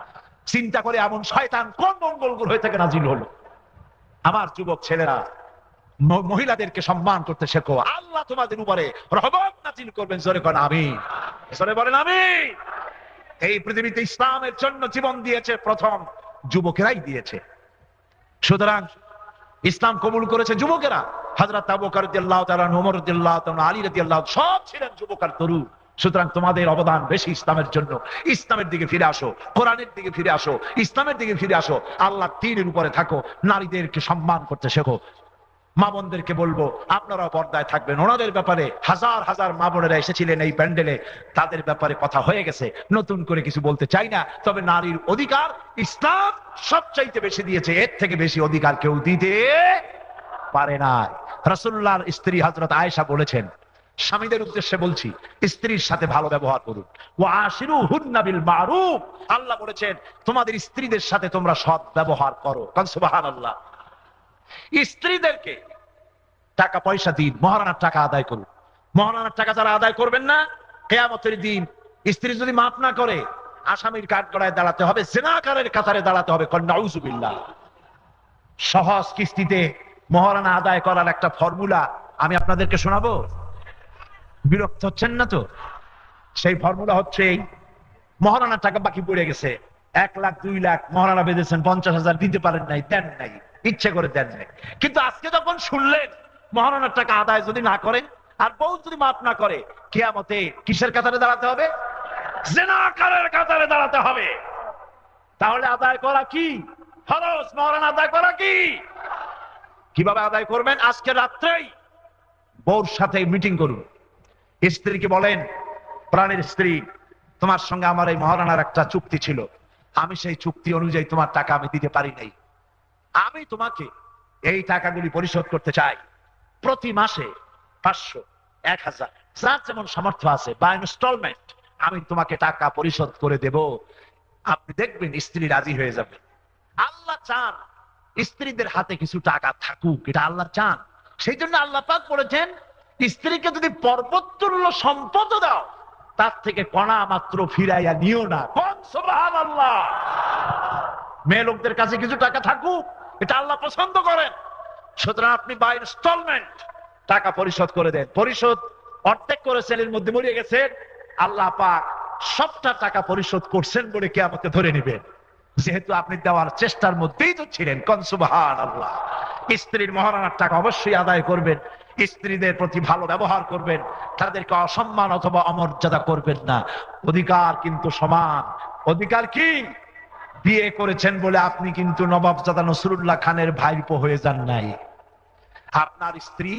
চিন্তা করে এমন শয়তান কোন মঙ্গল হয়ে থেকে নাজিল হলো। আমার যুবক ছেলেরা, মহিলাদেরকে সম্মান করতে শেখো, আল্লাহ তোমাদের উপরে রহমত নাজিল করবেন। জোরে করেন আমিন, জোরে বলেন আমিন। এই পৃথিবীতে ইসলামের জন্য জীবন দিয়েছে প্রথম যুবকেরাই দিয়েছে। সুতরাং ইসলাম কবুল করেছে যুবকেরা। হযরত আবু বকর রাদিয়াল্লাহু তাআলা, ওমর রাদিয়াল্লাহু তাআলা, আলী রাদিয়াল্লাহু, সব ছিলেন যুবক আর তরুণ। সুতরাং তোমাদের অবদান বেশি ইসলামের জন্য। ইসলামের দিকে ফিরে আসো, কোরআনের দিকে ফিরে আসো, ইসলামের দিকে ফিরে আসো, আল্লাহ দ্বীনের উপরে থাকো, নারীদেরকে সম্মান করতে শেখো। মা বোনদেরকে বলবো আপনারাও পর্দায় থাকবেন। ওনাদের ব্যাপারে হাজার হাজার মা বোনেরা এসেছিলেন এই প্যান্ডেলে, তাদের ব্যাপারে কথা হয়ে গেছে, নতুন করে কিছু বলতে চাই না। তবে নারীর অধিকার ইসলাম সবচাইতে বেশি দিয়েছে, এর থেকে বেশি অধিকার কেউ দিতে পারে না। রাসূলুল্লাহর স্ত্রী হযরত আয়েশা বলেছেন, স্বামীদের উদ্দেশ্যে বলছি, স্ত্রীর সাথে ভালো ব্যবহার করুন। ওয়া আশিরুহুন্না বিল মারুফ, আল্লাহ বলেছেন তোমাদের স্ত্রীদের সাথে তোমরা সৎ ব্যবহার করো। সুবহানাল্লাহ। স্ত্রীদেরকে টাকা পয়সা দিন, মহারানার টাকা আদায় করুন। মহারানার টাকা যারা আদায় করবেন না, কিয়ামতের দিন স্ত্রী যদি মাফ না করে আসামির কাঠগড়ায় দাঁড়াতে হবে, জিনাকারের কাতারে দাঁড়াতে হবে। নাউযুবিল্লাহ। সহজ কিস্তিতে মহারানা আদায় করার একটা ফর্মুলা আমি আপনাদেরকে শোনাবো, বিরক্ত হচ্ছেন না তো? সেই ফর্মুলা হচ্ছে এই, মহারানার টাকা বাকি পড়ে গেছে 1 লাখ 2 লাখ, মহারানা বেঁধেছেন 50,000, দিতে পারেন নাই, দেন নাই, ইচ্ছে করে দেন নাই। কিন্তু আজকে যখন শুনলেন মহারানার টাকা আদায় যদি না করে আর বউ যদি মাফ না করে, কিয়ামতে কিসের কাতারে দাঁড়াতে হবে? জিনাকারের কাতারে দাঁড়াতে হবে। তাহলে আদায় করা কি ফরজ, মহারানা আদায় করা কি? কিভাবে আদায় করবেন? আজকে রাত্রেই বউর সাথে মিটিং করুন। স্ত্রীকে বলেন, প্রাণের স্ত্রী, তোমার সঙ্গে আমার এই মহারানার একটা চুক্তি ছিল, আমি সেই চুক্তি অনুযায়ী তোমার টাকা আমি দিতে পারি নাই, আমি তোমাকে এই টাকাগুলি পরিশোধ করতে চাই। প্রতি মাসে 500, 1000, যার যেমন সামর্থ্য আছে, বা ইনস্টলমেন্ট আমি তোমাকে টাকা পরিশোধ করে দেব। আপনি দেখবেন স্ত্রী রাজি হয়ে যাবে। আল্লাহ চান স্ত্রীদের হাতে কিছু টাকা থাকুক, এটা আল্লাহ চান। সেই জন্য আল্লাহ পাক বলেছেন, স্ত্রীকে যদি পর্বততুল্য সম্পদ দাও, তার থেকে কণা মাত্র ফিরাইয়া নিও না। কোন সুবহানাল্লাহ। মেয়ে লোকদের কাছে কিছু টাকা থাকুক, এটা আল্লাহ পছন্দ করেন। সুতরাং আপনি বাই ইনস্টলমেন্ট টাকা পরিশোধ করে দেন। পরিশোধ অর্ধেক করেছেন, এর মধ্যে মরে গেছেন, আল্লাহ পাক সবটা টাকা পরিশোধ করছেন বলে কিয়ামতে ধরে নেবেন, যেহেতু আপনি দেওয়ার চেষ্টার মধ্যেই তো ছিলেন। কোন সুবহানাল্লাহ। স্ত্রীর মহারানার টাকা অবশ্যই আদায় করবেন, স্ত্রীদের প্রতি ভালো ব্যবহার করবেন, তাদেরকে অসম্মান অথবা অমর্যাদা করবেন না। অধিকার কিন্তু সমান। অধিকার কি? বিয়ে করেছেন বলে আপনি কিন্তু নবাবজাদা নসরুল্লাহ খানের ভাইপো হয়ে যান নাই। আপনার স্ত্রী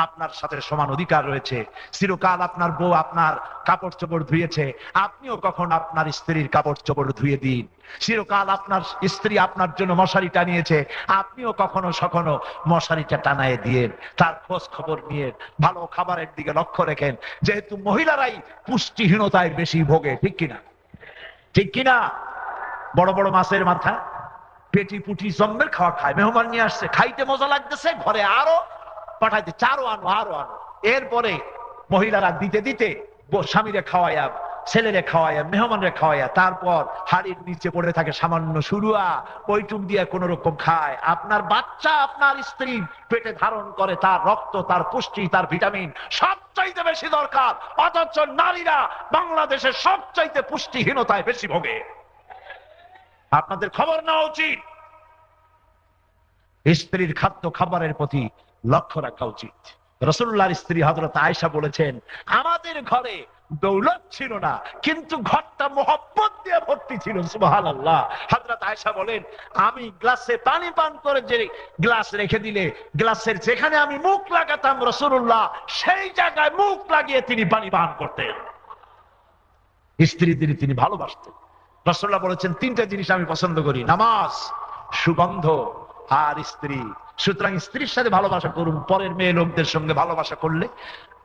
আপনার সাথে সমান অধিকার রয়েছে। চিরকাল আপনার বউ আপনার কাপড় চোপড় ধুয়েছে, আপনিও কখন আপনার স্ত্রীর কাপড় চোপড় ধুয়ে দিন। চিরকাল আপনার স্ত্রী আপনার জন্য মশারি টানিয়েছে, আপনিও কখনো সখনো মশারিটা টানায় দিয়েন। তার খোঁজ খবর নিয়ে ভালো খাবারের দিকে লক্ষ্য রেখেন, যেহেতু মহিলারাই পুষ্টিহীনতায় বেশি ভোগে। ঠিক কিনা? ঠিক কিনা? বড় বড় মাছের মাথা, পেটি পুটি জম্মের খাওয়া খায়। মেহমান নিয়ে আসছে, খাইতে মজা লাগতেছে, ঘরে আরো পাঠাইতে, চারো আনো আরো আনো। এরপরে মহিলারা দিতে দিতে স্বামীরে খাওয়াইয়া, ছেলেরে খাওয়াইয়া, মেহমানরে খাওয়াইয়া, তারপর হাড়ির নিচে পড়ে থাকে সামান্য সুরুয়া, ওইটুক দিয়ে কোন রকম খায়। আপনার বাচ্চা আপনার স্ত্রী পেটে ধারণ করে, তার রক্ত, তার পুষ্টি, তার ভিটামিন সবচাইতে বেশি দরকার, অথচ নারীরা বাংলাদেশের সবচাইতে পুষ্টিহীনতায় বেশি ভোগে। আপনাদের খবর নেওয়া উচিত, স্ত্রীর খাদ্য খাবারের প্রতি লক্ষ্য রাখা উচিত। রাসূলুল্লাহর স্ত্রী হযরত আয়েশা বলেছেন, আমাদের ঘরে দৌলত ছিল না, কিন্তু ঘরটা মোহব্বত দিয়ে ভর্তি ছিল। সুবহানাল্লাহ। হযরত আয়েশা বলেন, আমি গ্লাসে পানি পান করে যে গ্লাস রেখে দিলে, গ্লাসের যেখানে আমি মুখ লাগাতাম, রাসূলুল্লাহ সেই জায়গায় মুখ লাগিয়ে তিনি পানি পান করতেন। স্ত্রীদের তিনি ভালোবাসতেন। রাসূলুল্লাহ বলেছেন, তিনটা জিনিস আমি পছন্দ করি, নামাজ, সুগন্ধ আর স্ত্রী। সুতরাং স্ত্রীর সাথে ভালোবাসা করুন। পরের মেয়ে লোকদের সঙ্গে ভালোবাসা করলে,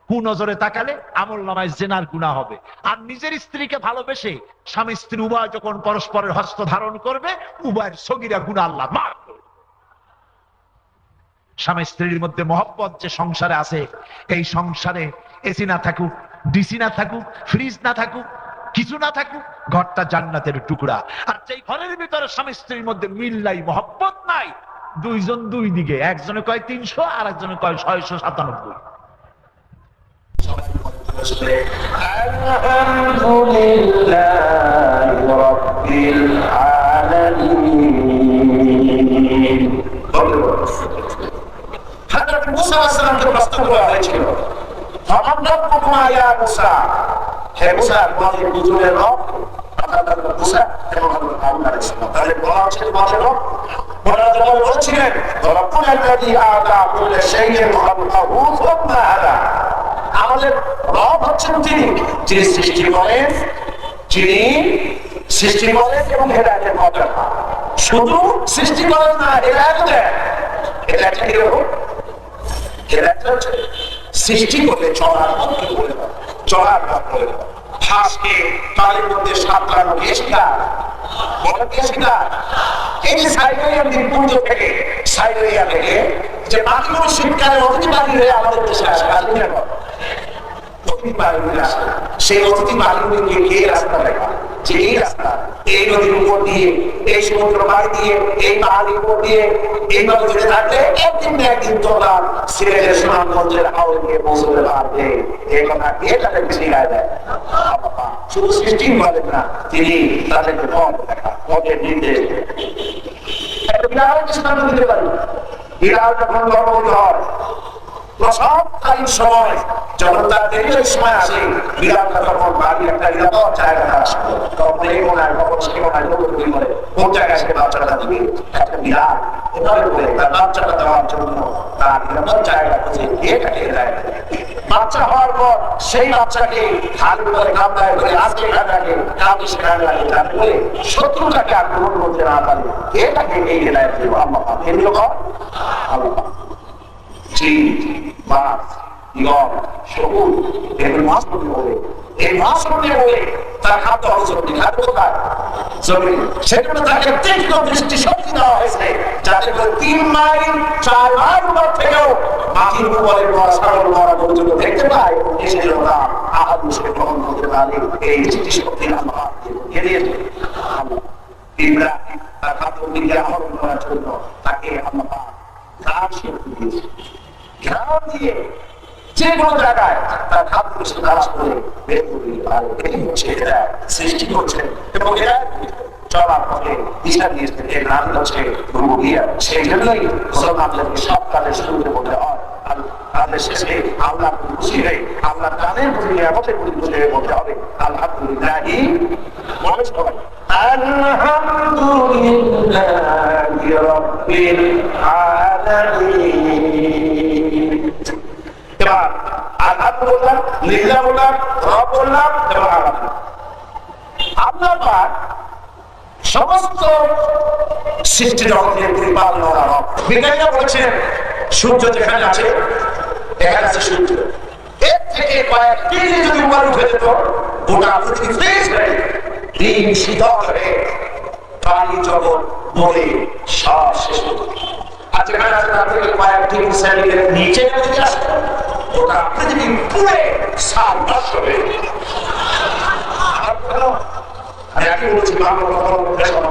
কুনজরে তাকালে আমলনামায় জিনার গুনাহ হবে। আর নিজের স্ত্রীকে ভালোবেসে স্বামী স্ত্রী উভয় যখন পরস্পরের হস্ত ধারণ করবে, উভয়ের সগীরা গুনাহ আল্লাহ মাফ করবে। স্বামী স্ত্রীর মধ্যে মহব্বত যে সংসারে আছে, এই সংসারে এসি না থাকুক, ডিসি না থাকুক, ফ্রিজ না থাকুক, কিছু না থাকুক, ঘরটা জান্নাতের টুকরা। আর যেই ঘরের ভিতরে স্বামী স্ত্রীর মধ্যে মিল নাই, মহব্বত নাই, দুইজন দুই দিকে, একজনে কয় 300 আর একজনে কয় 697। আলহামদুলিল্লাহি রাব্বিল আলামিন। হযরত মুসা আলাইহিস সালামকে প্রশ্ন করা হয়েছিল, ফামান রাব্বুকুম ইয়া মুসা, হে মুসা, তোমাদের দুজনের রব মুসা এবং হযরত হারুন আলাইহিস সালাম। তাহলে বলা হচ্ছে তোমাদের রব। বলছিলেন, আমাদের রব হচ্ছেন তিনি, যিনি সৃষ্টি করেন, যিনি সৃষ্টি করেন এবং হেদায়েতের পথ দেখান। শুধু সৃষ্টি করেন না, হেদায়েত দেন। হেদায়েত কিরকম? হেদায়েত হচ্ছে সৃষ্টি করলে চলার পথ বলে দাও, চলার পথ বলে দাও। হাঁসকে তাদের মধ্যে সাঁতরানো কে শিকার? বলেন কে শিকার? এই যে সাইবেরিয়ান দ্বীপপুঞ্জ থেকে, সাইবেরিয়া থেকে যে বাকিগুলো শীতকালে অতিথি বাড়ি হয়ে আমাদের দেশে আসে, অতিথি বাড়ি হয়ে আসে, সেই অতিথি বাড়িগুলিকে কে রাস্তা দেখা, যে এই রাস্তা এই নদীর উপর দিয়ে, এই সমুদ্র পাড়ি দিয়ে, এই পাহাড়ের উপর দিয়ে এইভাবে যেতে থাকলে একদিন না একদিন তোমরা সিলেটের সুনামগঞ্জের হাওড় গিয়ে পৌঁছতে পারবে। এই কথা কে তাদেরকে শিখায় দেয়? শুধু সৃষ্টি করেন না, তিনি তাদেরকে পথ দেখা, পথের নির্দেশ দেন। একটা বিড়াল দৃষ্টান্ত দিতে পারি। বিড়াল যখন গর্ভবতী হয়, প্রসবকালীন সময় যখন তার ডেলিভারির সময় আসে, বিড়ালটা তখন বাড়ির একটা নিরাপদ জায়গায় আসবে, তখন এই মনে হয়, কখন সে মনে হয় দৌড়দৌড়ি করে কোন জায়গায় সে বাচ্চাটা দিবে। একটা বিড়াল এভাবে করে তার বাচ্চাটা দেওয়ার জন্য তার নিরাপদ জায়গা খুঁজে এটাকে দেয়। বাচ্চা হওয়ার পর সেই বাচ্চাকে হাড়ি করে কামড়ায় করে আজকে এখানে লাগে, কাউকে সেখানে লাগে, যাতে করে শত্রুটাকে আক্রমণ করতে না পারে। এটাকে এই হেদায়েত দেব আল্লাহ। এগুলো কর আল্লাহ। মাছ গম, সবুজ, এগুলো মাছ মনে বলে। এই মাছ মনে বলে তার খাদ্য হজম খাদ্য কোথায়? জমি। সেজন্য তাকে তীক্ষ্ণ দৃষ্টি শক্তি দেওয়া হয়েছে, যাতে করে 3 মাইল 4 মাইল দূর থেকেও মাটির উপরে ছাগল মরা পর্যন্ত দেখতে পায়, এসে যেন তার আহার হিসেবে গ্রহণ করতে পারে। এই দৃষ্টি শক্তি আল্লাহ দিয়ে দিয়েছে। ইব্রাহিম তার খাদ্য দিকে আহরণ করার জন্য তাকে আল্লাহ ঘাস দিয়েছে। ঘাস দিয়ে যে কোনো জায়গায় তার খাদ্য তালাশ করে বের করতে পারে। এই হচ্ছে এটা সৃষ্টি করছেন এবং এরা চলার পথে দিশা দিয়েছেন। এর নাম হচ্ছে রুবুবিয়্যাহ। সেই জন্যই মুসলমানদেরকে সব কাজে শুরুতে বলতে হয় কাজের শেষে আল্লাহ খুশি হয়ে আল্লাহ কানের প্রতি নিয়ামতের প্রতি খুশি হয়ে বলতে হবে আলহামদুলিল্লাহি মনে সবাই আলহামদুলিল্লাহি রাব্বিল আলামিন। এবার আলহামদুলিল্লাহ লিল্লাহ বললাম, রব বললাম এবং আল্লাহ পাক সমস্ত সৃষ্টি জগতের পরিপালনা রব। বিজ্ঞানীরা বলছেন সূর্য যেখানে আছে, এখানে আছে সূর্য, এর থেকে কয়েক ডিগ্রি যদি উপরে উঠে যেত গোটা পৃথিবী ফ্রিজ হয়ে দিন শীতল হয়ে প্রাণী জগৎ বলে সব শেষ হতো। আর যেখানে আছে তার থেকে কয়েক ডিগ্রি সেন্টিগ্রেড নিচে যদি আসতো গোটা পৃথিবী পুড়ে সাল নষ্ট হয়ে আমি আগে বলছি বাংলা কথা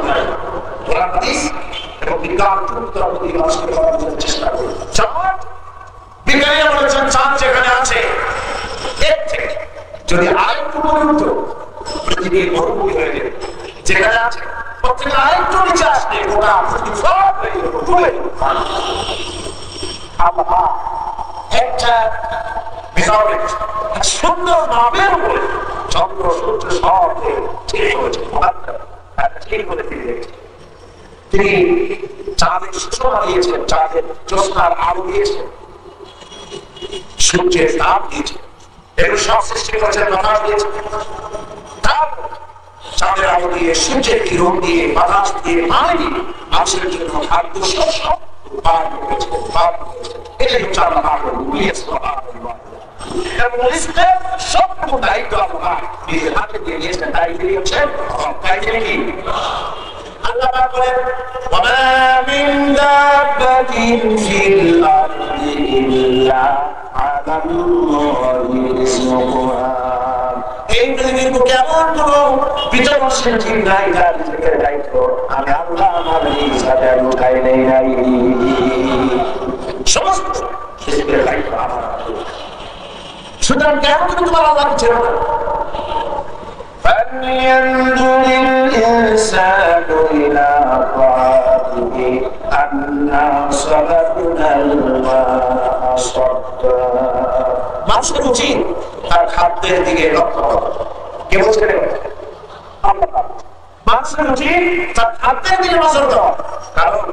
নাই ওরা হাদিস এবং বিজ্ঞান চেষ্টা করি। বিজ্ঞানীরা বলেছেন চাঁদ যেখানে আছে এর থেকে যদি আরেকটু পর্যন্ত পৃথিবীর মরুভূমি হয়ে যাবে, যেখানে আছে প্রত্যেকে আরেকটু নিচে আসলে গোটা পৃথিবী সব হয়ে যাবে। একটা সুন্দর মাপের উপরে চন্দ্র সূর্য সব ঠিক করেছে, ঠিক করে দিয়েছে। তিনি চাঁদের সূচনা দিয়েছেন, চাঁদের জ্যোৎস্নার আলো দিয়েছেন, সূর্যের তাপ দিয়েছেন, এগুলো সব সৃষ্টি করেছেন, বাতাস দিয়েছেন। চাঁদের আলো দিয়ে, সূর্যের কিরণ দিয়ে, বাতাস দিয়ে, পানি দিয়ে মানুষের জন্য খাদ্য শস্য উৎপাদন করেছেন। এটাই হচ্ছে আল্লাহ সবটুকু দায়িত্ব আল্লাহ নিজের হাতে দিয়ে নিয়েছেন। দায়িত্ব হচ্ছে কি আল্লাহ বলেন ওয়ামা মিন দাব্বাতিন ফিল আরদি ইল্লা আলাল্লাহি রিজকুহা। এই পৃথিবীর বুকে এমন কোন বিচরণশীল জীব নাই যার রিজকের দায়িত্ব আমি আল্লাহ আমার নিজ হাতে উঠাই নেই নাই। সমস্ত রিজকের দায়িত্ব আমার হাতে। সুতরাং কেন তুমি তোমার আল্লাহকে ছেড়ে দাও? فلينظر الإنسان إلى طعامه أنا صببنا الماء صبا। মানুষের উচিত তার খাদ্যের দিকে লক্ষ্য করা। কে বলছে? মানুষের উচিত তার খাদ্যের দিকে নজর দেওয়া। কারণ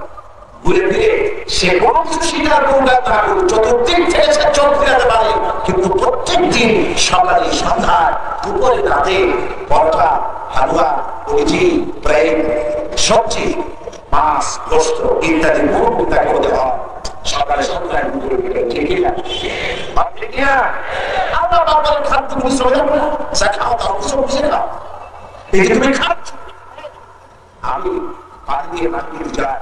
ঘুরে ফিরে সে কোনো কিছু স্বীকার করুক না করুক, চতুর্দিক থেকে সে চোখ ফিরাতে পারে, কিন্তু প্রত্যেক দিন সকালে সন্ধ্যায় দুপুরে রাতে পরোটা, হালুয়া, রুটি, ব্রেড, সবজি, মাছ, গোশত ইত্যাদি বহু তাকে হতে হয় সকালে সন্ধ্যায় দুপুরে ফিরে। ঠিক না? আল্লাহ বাবার খাদ্য মিশ্র যা খাও তাও কিছু বুঝে না, এই যে তুমি খাচ্ছ আমি পানি দিয়ে মাটি যাই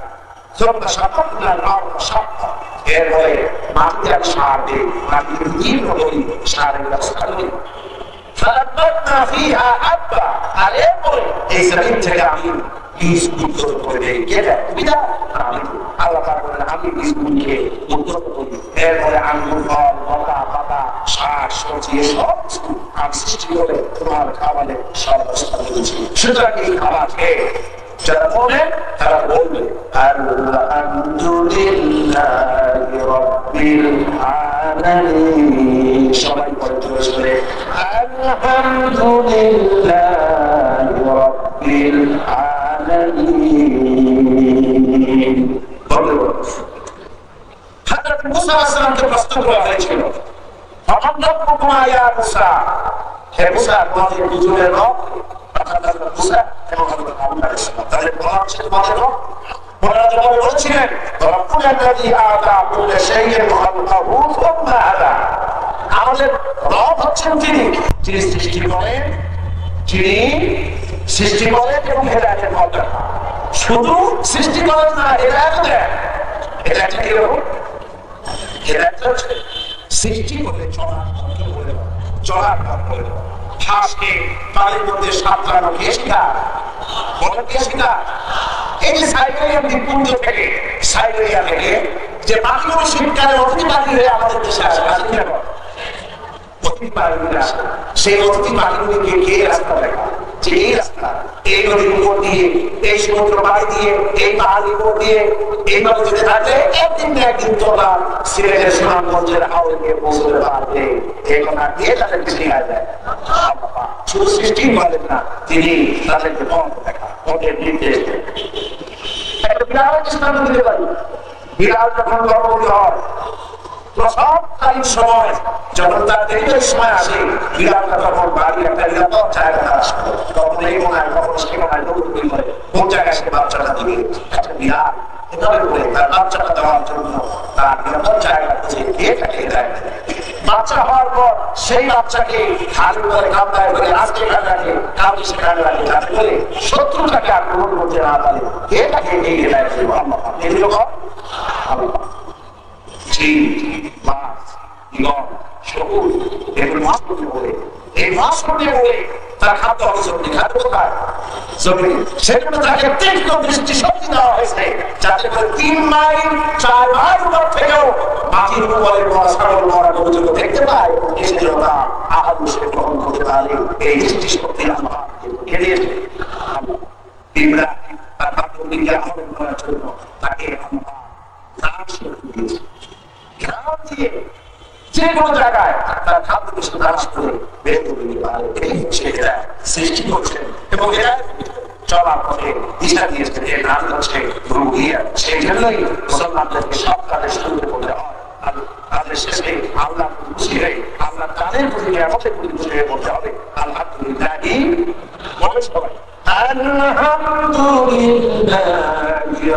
এরপরে মাটিতে আমি সার দিই, মাটিতে জীর্ণ করি, সারের ব্যবস্থা করি। আর এরপরে এই জমিন থেকে আমি বীজ উদ্গত করে দেই। কে দেয়? আমি আল্লাহ বলেন আমি বীজ গুলিকে উদ্গত করি। এরপরে আঙ্গুর, ফল, লতা, পাতা, শাক, সবজি সব আমি সৃষ্টি করে তোমার খাবারে সব ব্যবস্থা করেছি। সুতরাং এই খাবার খেয়ে যারা বলে তারা বলবে আলহামদুলিল্লাহি রাব্বিল আলামিন। সবাই পড়ে চলে আলহামদুলিল্লাহি রাব্বিল আলামিন। হযরত মুসা আলাইহিস সালামকে প্রশ্ন করা হয়েছিল ফামান রাব্বুকুমা ইয়া মুসা, হে মুসা তোমাদের দুজনের রব মুসা এবং হযরত হারুন আলাইহিস সালাম। তাহলে বলা হচ্ছে তোমাদের রব। ওনারা যখন বলছিলেন রব্বুনা আল্লাযী আতা কুল্লা শাইইন খালকাহু সুম্মা হাদা, আমাদের রব হচ্ছেন তিনি, যিনি সৃষ্টি করেন, যিনি সৃষ্টি করেন এবং হেদায়েতের পথ দেখান। শুধু সৃষ্টি করেন না, হেদায়েত দেন। হেদায়েতটা কিরকম? হেদায়েতটা হচ্ছে সৃষ্টি করে চলার পথ বলে দেওয়া, চলার পথ বলে দেওয়া। হাঁসকে পানির মধ্যে সাঁতরানো কে শিকার? বলেন কে শিকার? এই যে সাইবেরিয়ান দ্বীপপুঞ্জ থেকে, সাইবেরিয়া থেকে যে পাখিগুলো শীতকালে অতিথি পাখি হয়ে আমাদের দেশে আসে, আসে কিনা? অতিথি পাখিগুলো আসে। সেই অতিথি পাখিগুলিকে কে রাস্তা দেখা? যে এই রাস্তা, এই নদীর উপর দিয়ে, এই সমুদ্র পাড়ি দিয়ে, এই পাহাড়ের উপর দিয়ে এইভাবে যেতে থাকলে একদিন না একদিন তোমরা সিলেটের সুনামগঞ্জের হাওড়ে গিয়ে পৌঁছতে পারবে। এই কথা দিয়ে তাদেরকে শেখা যায়। শুধু সৃষ্টি করেন না, তিনি তাদেরকে পথ দেখা, পথের নির্দেশ দেন। একটা বিড়াল দৃষ্টান্ত দিতে পারি। বিড়াল যখন গর্ভবতী হয়, প্রসবকালীন সময় যখন তার ডেলিভারির সময় আসে, বিড়ালটা তখন বাড়ির একটা নিরাপদ জায়গায় আসে, তখন এই কোনায়, তখন সে কোনায় দৌড়দৌড়ি করে কোন জায়গায় সে বাচ্চাটা দিবে। একটা বিড়াল এভাবে করে তার বাচ্চাটা দেওয়ার জন্য তার নিরাপদ জায়গা খুঁজে দিয়ে থাকে। বাচ্চা হওয়ার পর সেই বাচ্চাকে হাল করে কামড়ায় করে আজকে এখানে রাখে, কাউকে সেখানে রাখে, যাতে করে শত্রুটাকে আক্রমণ করতে না পারে। এটাকে এগিয়ে দেয় আল্লাহ। এগুলো আল্লাহ তার খাদ্য অভিযোগী খাদ্য কোথায়? সেখানে তাকে তীক্ষ্ণ দৃষ্টি শক্তি দেওয়া হয়েছে, যাতে করে 3 মাইল 4 মাইল দূর থেকেও মাটির উপরে মরা ছাগল মরা গরু দেখতে পায়, এসে ওরা আহার বসে গ্রহণ করতে পারে। এই দৃষ্টি শক্তি আমার দিয়েছে। ইব্রাহিম তার খাদ্যকে আহরণ করার জন্য তাকে গ্রাম দিয়ে যে কোনো জায়গায় তার খাদ্য কিছু নাশ করে বের করে দিতে পারে। এই সেটা সৃষ্টি করছেন এবং এরা চলার পথে দিশা দিয়েছেন। এর নাম হচ্ছে রুহিয়া। সেই জন্যই মুসলমানদেরকে সব কাজে শুরুতে বলতে হয়, আর তাদের শেষে আল্লাহ খুশি হয়ে, আল্লাহ তাদের প্রতি আমাদের প্রতি খুশি হয়ে বলতে হবে আলহামদুলিল্লাহি। বলে সবাই আলহামদুলিল্লাহি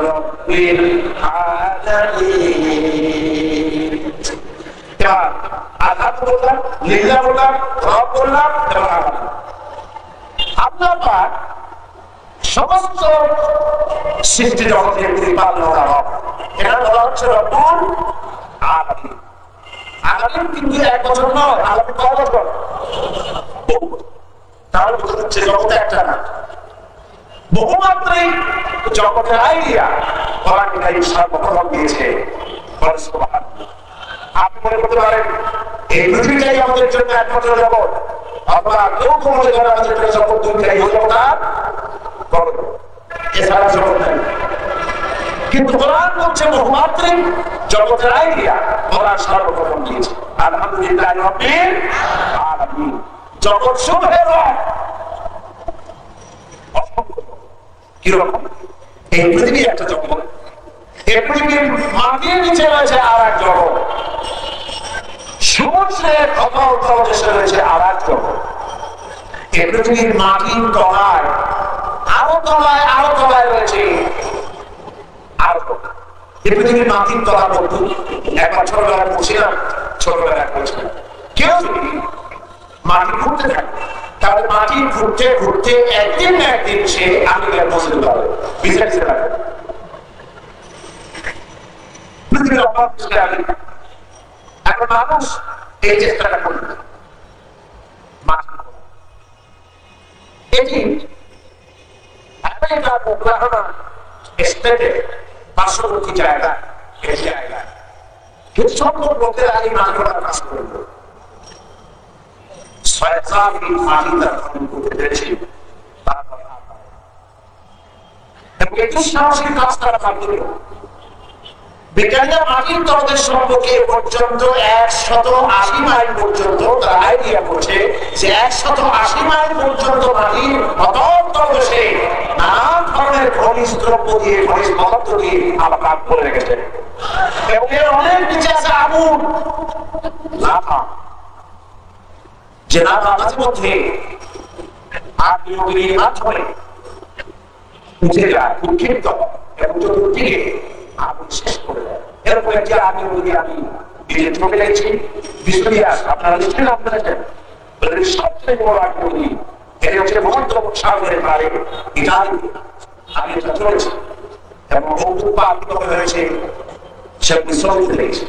রাব্বিল আলামিন। আল্লাহ বললাম, লিল্লাহ বললাম, রব বললাম এবং আল্লাহ পাক সমস্ত সৃষ্টি জগতের পরিপালনা রব। এটা বলা হচ্ছে রব্বুল আলামিন। আলামিন কিন্তু এক বছর নয়, আলামিন কয় বছর? তাহলে বোঝা যাচ্ছে জগতে একটা না, বহুমাত্রিক জগতের আইডিয়া কোরআন কারীম সর্বপ্রথম দিয়েছে। আপনি মনে করতে পারেন এই পৃথিবীটাই আমাদের জন্য একমাত্র জগৎ, অথবা কেউ মনে করেন আমাদের জন্য জগৎ দুইটাই হল না, এছাড়া জগৎ নাই। কিন্তু কোরআন বলছে বহুমাত্রিক জগতের আইডিয়া কোরআন সর্বপ্রথম দিয়েছে। আলহামদুলিল্লাহ রাব্বিল আলামিন। জগৎ সমূহের রব কিরকম? এই পৃথিবী একটা জগৎ, এই পৃথিবীর মাটির নিচে রয়েছে আর এক জগৎ, সমুদ্রের অতল তলদেশে রয়েছে আর এক জগৎ, এই পৃথিবীর মাটির তলায় আরো তলায় আরো তলায় রয়েছে আরো। এই পৃথিবীর মাটির তলা বন্ধু একবার ছোটবেলায় পড়ছিলাম, ছোটবেলায় পড়ছিলাম, কেউ যদি মাটি ঘুরতে থাকে তাহলে মাটি ঘুরতে ঘুরতে একদিন না একদিন সে আমেরিকায় পৌঁছতে পারবে, বিচারিতে রাখবে। পৃথিবীর অভাব আমেরিকা, এখন মানুষ এই চেষ্টাটা করবে। এটি আমেরিকার ওকলাহোমা স্টেটের পার্শ্ববর্তী জায়গা, এই জায়গায় কিছু সংখ্যক লোকেরা এই মাটি করার কাজ করবে। 6 মাটি তার খনন করতে পেরেছিল, এবং এটি সাহসী কাজ তারা পারত। বিজ্ঞানীরা মাটির তলদেশ সম্পর্কে পর্যন্ত 180 মাইল পর্যন্ত তারা আইডিয়া করছে যে 180 মাইল পর্যন্ত মাটির অতল তলদেশে নানান ধরনের খনিজ দ্রব্য দিয়ে, খনিজ পদার্থ দিয়ে আল্লাহ পাক করে রেখেছেন। এবং এর অনেক নিচে আছে আগুন, লাভা, যে লাভা মাঝে মধ্যে আগ্নেয়গিরির মাধ্যমে উঠে যায়, উৎক্ষিপ্ত হয় এবং চতুর্দিকে আগুন শেষ করে দেয়। এরকম একটি আগ্নেয়গিরি আমি নিজে চোখে দেখছি। বিশ্ববিদ্যালয় আপনারা নিশ্চয়ই নাম করেছেন, সবচেয়ে বড় আগ্রহী এটি হচ্ছে বঙ্গোপসাগরের পারে ইটালি। আমি এটা চলেছি এবং হয়েছে সে বিশ্রাম দিয়েছে।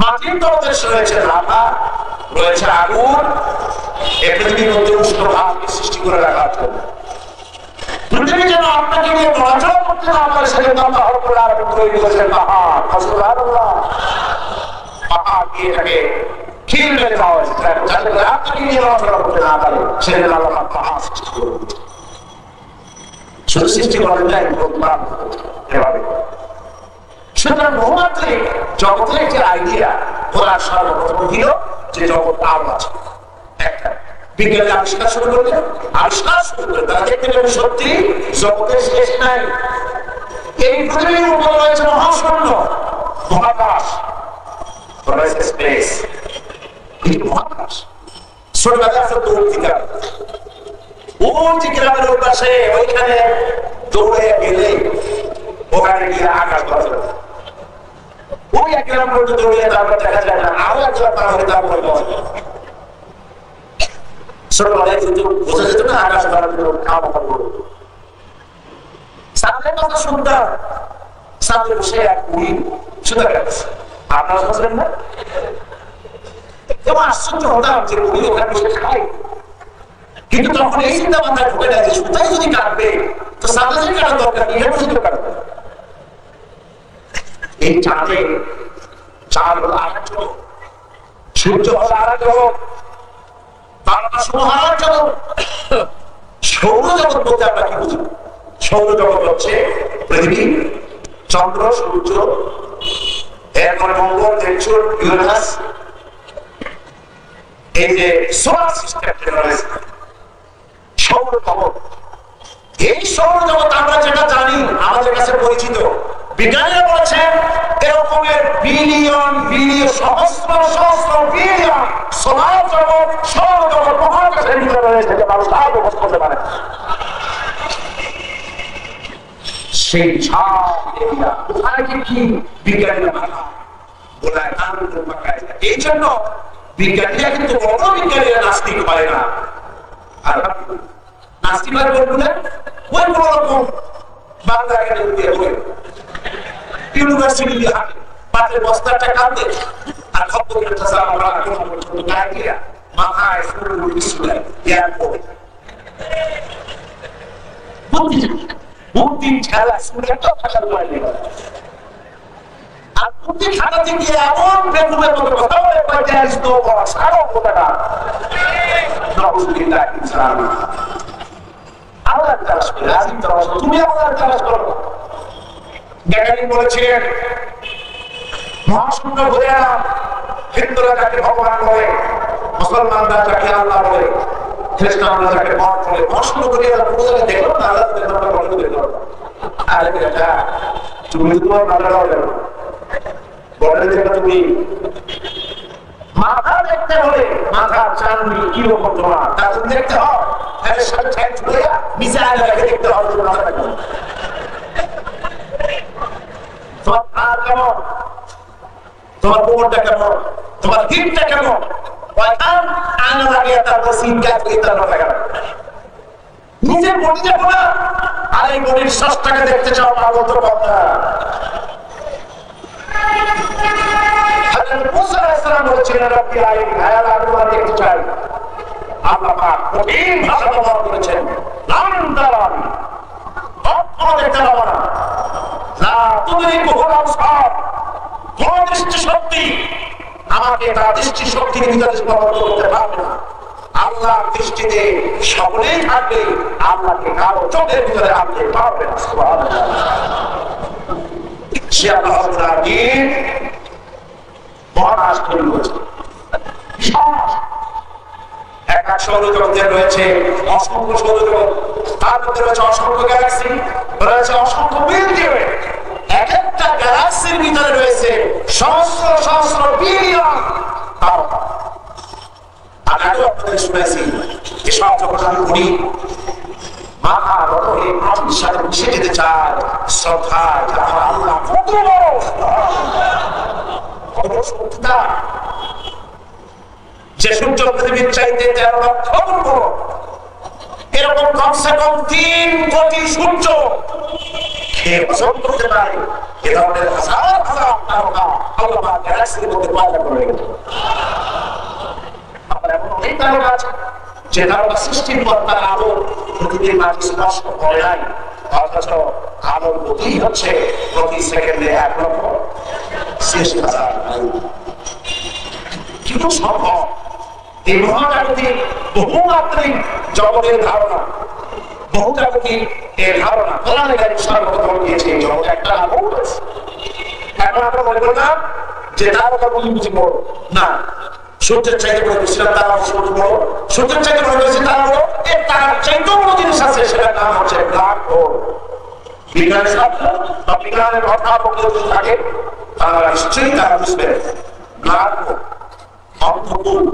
মাটির তলদেশ রয়েছে লাভা, রয়েছে আগুন, পৃথিবীর মধ্যে উষ্ণ ভাবকে সৃষ্টি করে রাখার জন্য। পৃথিবী যেন আপনাকে নিয়ে নড়াচড়া করতে না পারে সেজন্য আল্লাহ রাব্বুল আলামিন তৈরি করেছেন পাহাড়। সুবহানাল্লাহ। পাহাড় দিয়ে থাকে খিল মেরে দেওয়া হয়েছে যাতে করে আপনাকে নিয়ে নড়াচড়া করতে না পারে সেজন্য আল্লাহ পাহাড় সৃষ্টি করে দিয়েছে। শুধু সৃষ্টি করেন না, এভাবে সুতরাং বহুমাত্রিক জগতের একটি আইডিয়া ওরা সর্বপ্রথম দিল যে জগৎ আরো আছে একটা। বিজ্ঞানী আবিষ্কার শুরু করলেন, আবিষ্কার শুরু করলেন, তারা দেখতে পেলেন সত্যি জগতের শেষ নাই। এই পৃথিবীর উপর রয়েছে মহাশূন্য, মহাকাশ, রয়েছে স্পেস, মহাকাশ। ছোটবেলা দৌড়িকার ওই যে গ্রামের ওই পাশে ওইখানে দৌড়ে গেলে ওখানে গিয়ে আকাশ ধরে ওই এক গ্রাম পর্যন্ত দৌড়িয়ে তারপর দেখা যায় না, আরো এক গ্রাম পার হয়ে তারপরে ছোটবেলায় কিন্তু বোঝা যেত না আকাশ ধরার জন্য খাওয়া দাওয়া করতো। সামনে কথা শুনতাম, সামনে বসে এক বুড়ি শুনে গেছে, আপনারা বুঝলেন না? এবং আশ্চর্য হতাম যে বুড়ি ওখানে বসে খায়, কিন্তু যখন এই চিন্তা মাথায় ঢুকে যায় যে সুতাই যদি কাটবে তো সামনে যদি কাটার দরকার নেই, এটা পর্যন্ত কাটবে। এই চাঁদে চাঁদ হলো আরেক জগৎ, সূর্য হলো আরেক জগৎ, তারাসমূহ আরেক জগৎ। সৌরজগৎ বলতে আমরা কি বুঝি? সৌরজগৎ হচ্ছে পৃথিবী, চন্দ্র, সূর্য, এরপরে মঙ্গল, নেপচুন, ইউরেনাস, এই যে সোলার সিস্টেম রয়েছে সৌরজগৎ। এই সৌরজগৎ আমরা যেটা জানি আমাদের কাছে পরিচিত, বিজ্ঞানীরা বলেছেন এরকমের বিলিয়ন বিলিয়ন সহস্র সহস্র বিলিয়ন সোলার জগৎ, সৌরজগৎ মহাকাশের ভিতরে রয়েছে যে মানুষ আগে বোঝ করতে পারে। সেই কোথায় কি বিজ্ঞানীরা বলে এই জন্য বিজ্ঞানীরা কিন্তু বড় বিজ্ঞানীরা নাস্তিক পারে না। আর নাস্তিক ভাই বলবেন ওই বড় রকম বাংলা একাডেমি দিয়ে বই ইউনিভার্সিটি দিয়ে হাঁটে, পাটের বস্তাটা কাঁদে আর খবর মাথায় বুদ্ধি খেলা স্কুলের ভাষা আর বুদ্ধি খাটাতে গিয়ে এমন বেগুনের মতো কথা বলে সারো কথাটা তুমি আমাদের চাষ করো। জ্ঞানী বলেছিলেন মহাশূন্য ঘুরে এলাম, হিন্দুরা যাকে ভগবান বলে, মুসলমানরা যাকে আল্লাহ বলে, খ্রিস্টানরা যাকে মত বলে, মহাশূন্য ঘুরে এলাম দেখলো না আল্লাহ দেখলো। আরে বেটা তুমি তোমার আল্লাহ বলে যেটা তুমি মাথা দেখতে হলে মাথা চাননি কি রকম তোমার তা তুমি দেখতে হবে, দেখতে হবে কেমন, তোমার কোমরটা কেমন, তোমার দিকটা কেমন, নিজের বডি দেখো না, আর এই বডির শ্বাসটাকে দেখতে চাও পাগল তো কথা। বলেছিলেন দেখতে চাই, আল্লাহ পাক কঠিন ভাষা ব্যবহার করেছেন, দেখতে পাবো না, দৃষ্টি শক্তি আমাকে তার দৃষ্টি শক্তির ভিতরে করতে পারবে না। আল্লাহর দৃষ্টিতে সকলেই থাকবে, আল্লাহকে কারো চোখের ভিতরে আনতে পারবে না। সে আল্লাহ মহাকাশ তৈরি করেছে, এক এক সৌরজগতের রয়েছে অসংখ্য সৌরজগৎ, তার মধ্যে রয়েছে অসংখ্য গ্যালাক্সি, রয়েছে অসংখ্য মিল্কি ওয়ে। এক একটা গ্যালাক্সির ভিতরে রয়েছে সহস্র সহস্র বিলিয়ন তারকা। আর আগে আপনাদের শুনেছি যে সব যখন আমি করি মাথা রহে মাটির সাথে মিশে যেতে চায় শ্রদ্ধায়, আমার আল্লাহ কত বড়, কত সত্যতা যে সূর্য পৃথিবীর চাইতে 13 লক্ষ গুণ বড়, এরকম কমসে কম 3 কোটি সূর্য খেয়ে বসবাস করতে পারে। এ ধরনের হাজার হাজার তারকা আল্লাহ পাক গ্যালাক্সির মধ্যে পয়দা করে রেখেছেন। আবার এমন অনেক তারকা আছে যে তারকা সৃষ্টির পর তার আলো পৃথিবীর মাঝে স্পর্শ করে নাই, অথচ আলোর গতি হচ্ছে প্রতি সেকেন্ডে 1,60,000 মাইল। কিন্তু সম্ভব এই মহাজাগতিক বহুমাত্রিক জগতের ধারণা, বহুজাগতিক এর ধারণা কোরআনে কারীম সর্বপ্রথম দিয়েছে এই জগৎ একটা আলো রয়েছে। এখন আমরা মনে করলাম যে তারকাগুলি বুঝি বড়, না, সূর্যের চাইতে বড় ছিলাম তারা সূর্য বড়, সূর্যের চাইতে বড় হয়েছে তারা বড়, এর তার চাইতেও বড় জিনিস আছে, সেটার নাম হচ্ছে ব্ল্যাক হোল। বিজ্ঞানের ছাত্র বা বিজ্ঞানের অধ্যাপক যদি থাকে তারা নিশ্চয়ই তারা বুঝবেন ব্ল্যাক হোল অন্ধকূপ।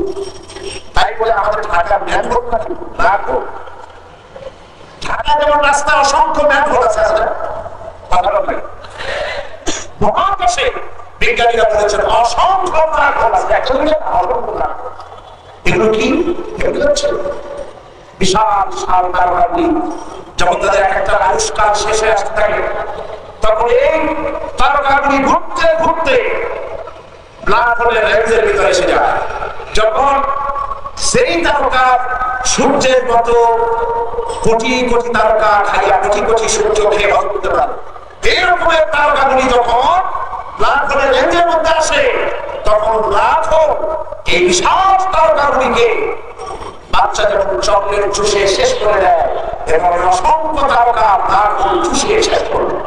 তাই বলে আমাদের ঢাকা ম্যান হোল নাকি ব্ল্যাক হোল? ঢাকা যেমন রাস্তা অসংখ্য ম্যান হোল আছে, কথা বল লাগে মহাকাশে বিজ্ঞানীরা বলেছেন অসংখ্য ব্ল্যাক হোল আছে, অ্যাকচুয়ালি অসংখ্য ব্ল্যাক হোল। এগুলো কি? এগুলো হচ্ছে বিশাল বিশাল তারকাগুলি যখন তাদের এক একটা আয়ুষ্কাল শেষে আসতে থাকে, তখন এই তারকাগুলি ঘুরতে ঘুরতে ব্ল্যাক হোলের রেঞ্জের ভিতরে এসে যায়। যখন সেই তারকা সূর্যের মতো কোটি কোটি তারকা খাইয়া কোটি কোটি সূর্য খেয়ে ভর করতে পারে, এরকমের তারকাগুলি যখন ব্ল্যাক হোলের রেঞ্জের মধ্যে আসে, তখন ব্ল্যাক হোল এই বিশাল তারকাগুলিকে বাচ্চা যখন চকলেট চুষে শেষ করে দেয়, এবং অসংখ্য তারকা ব্ল্যাক হোল চুষিয়ে শেষ করে দেয়।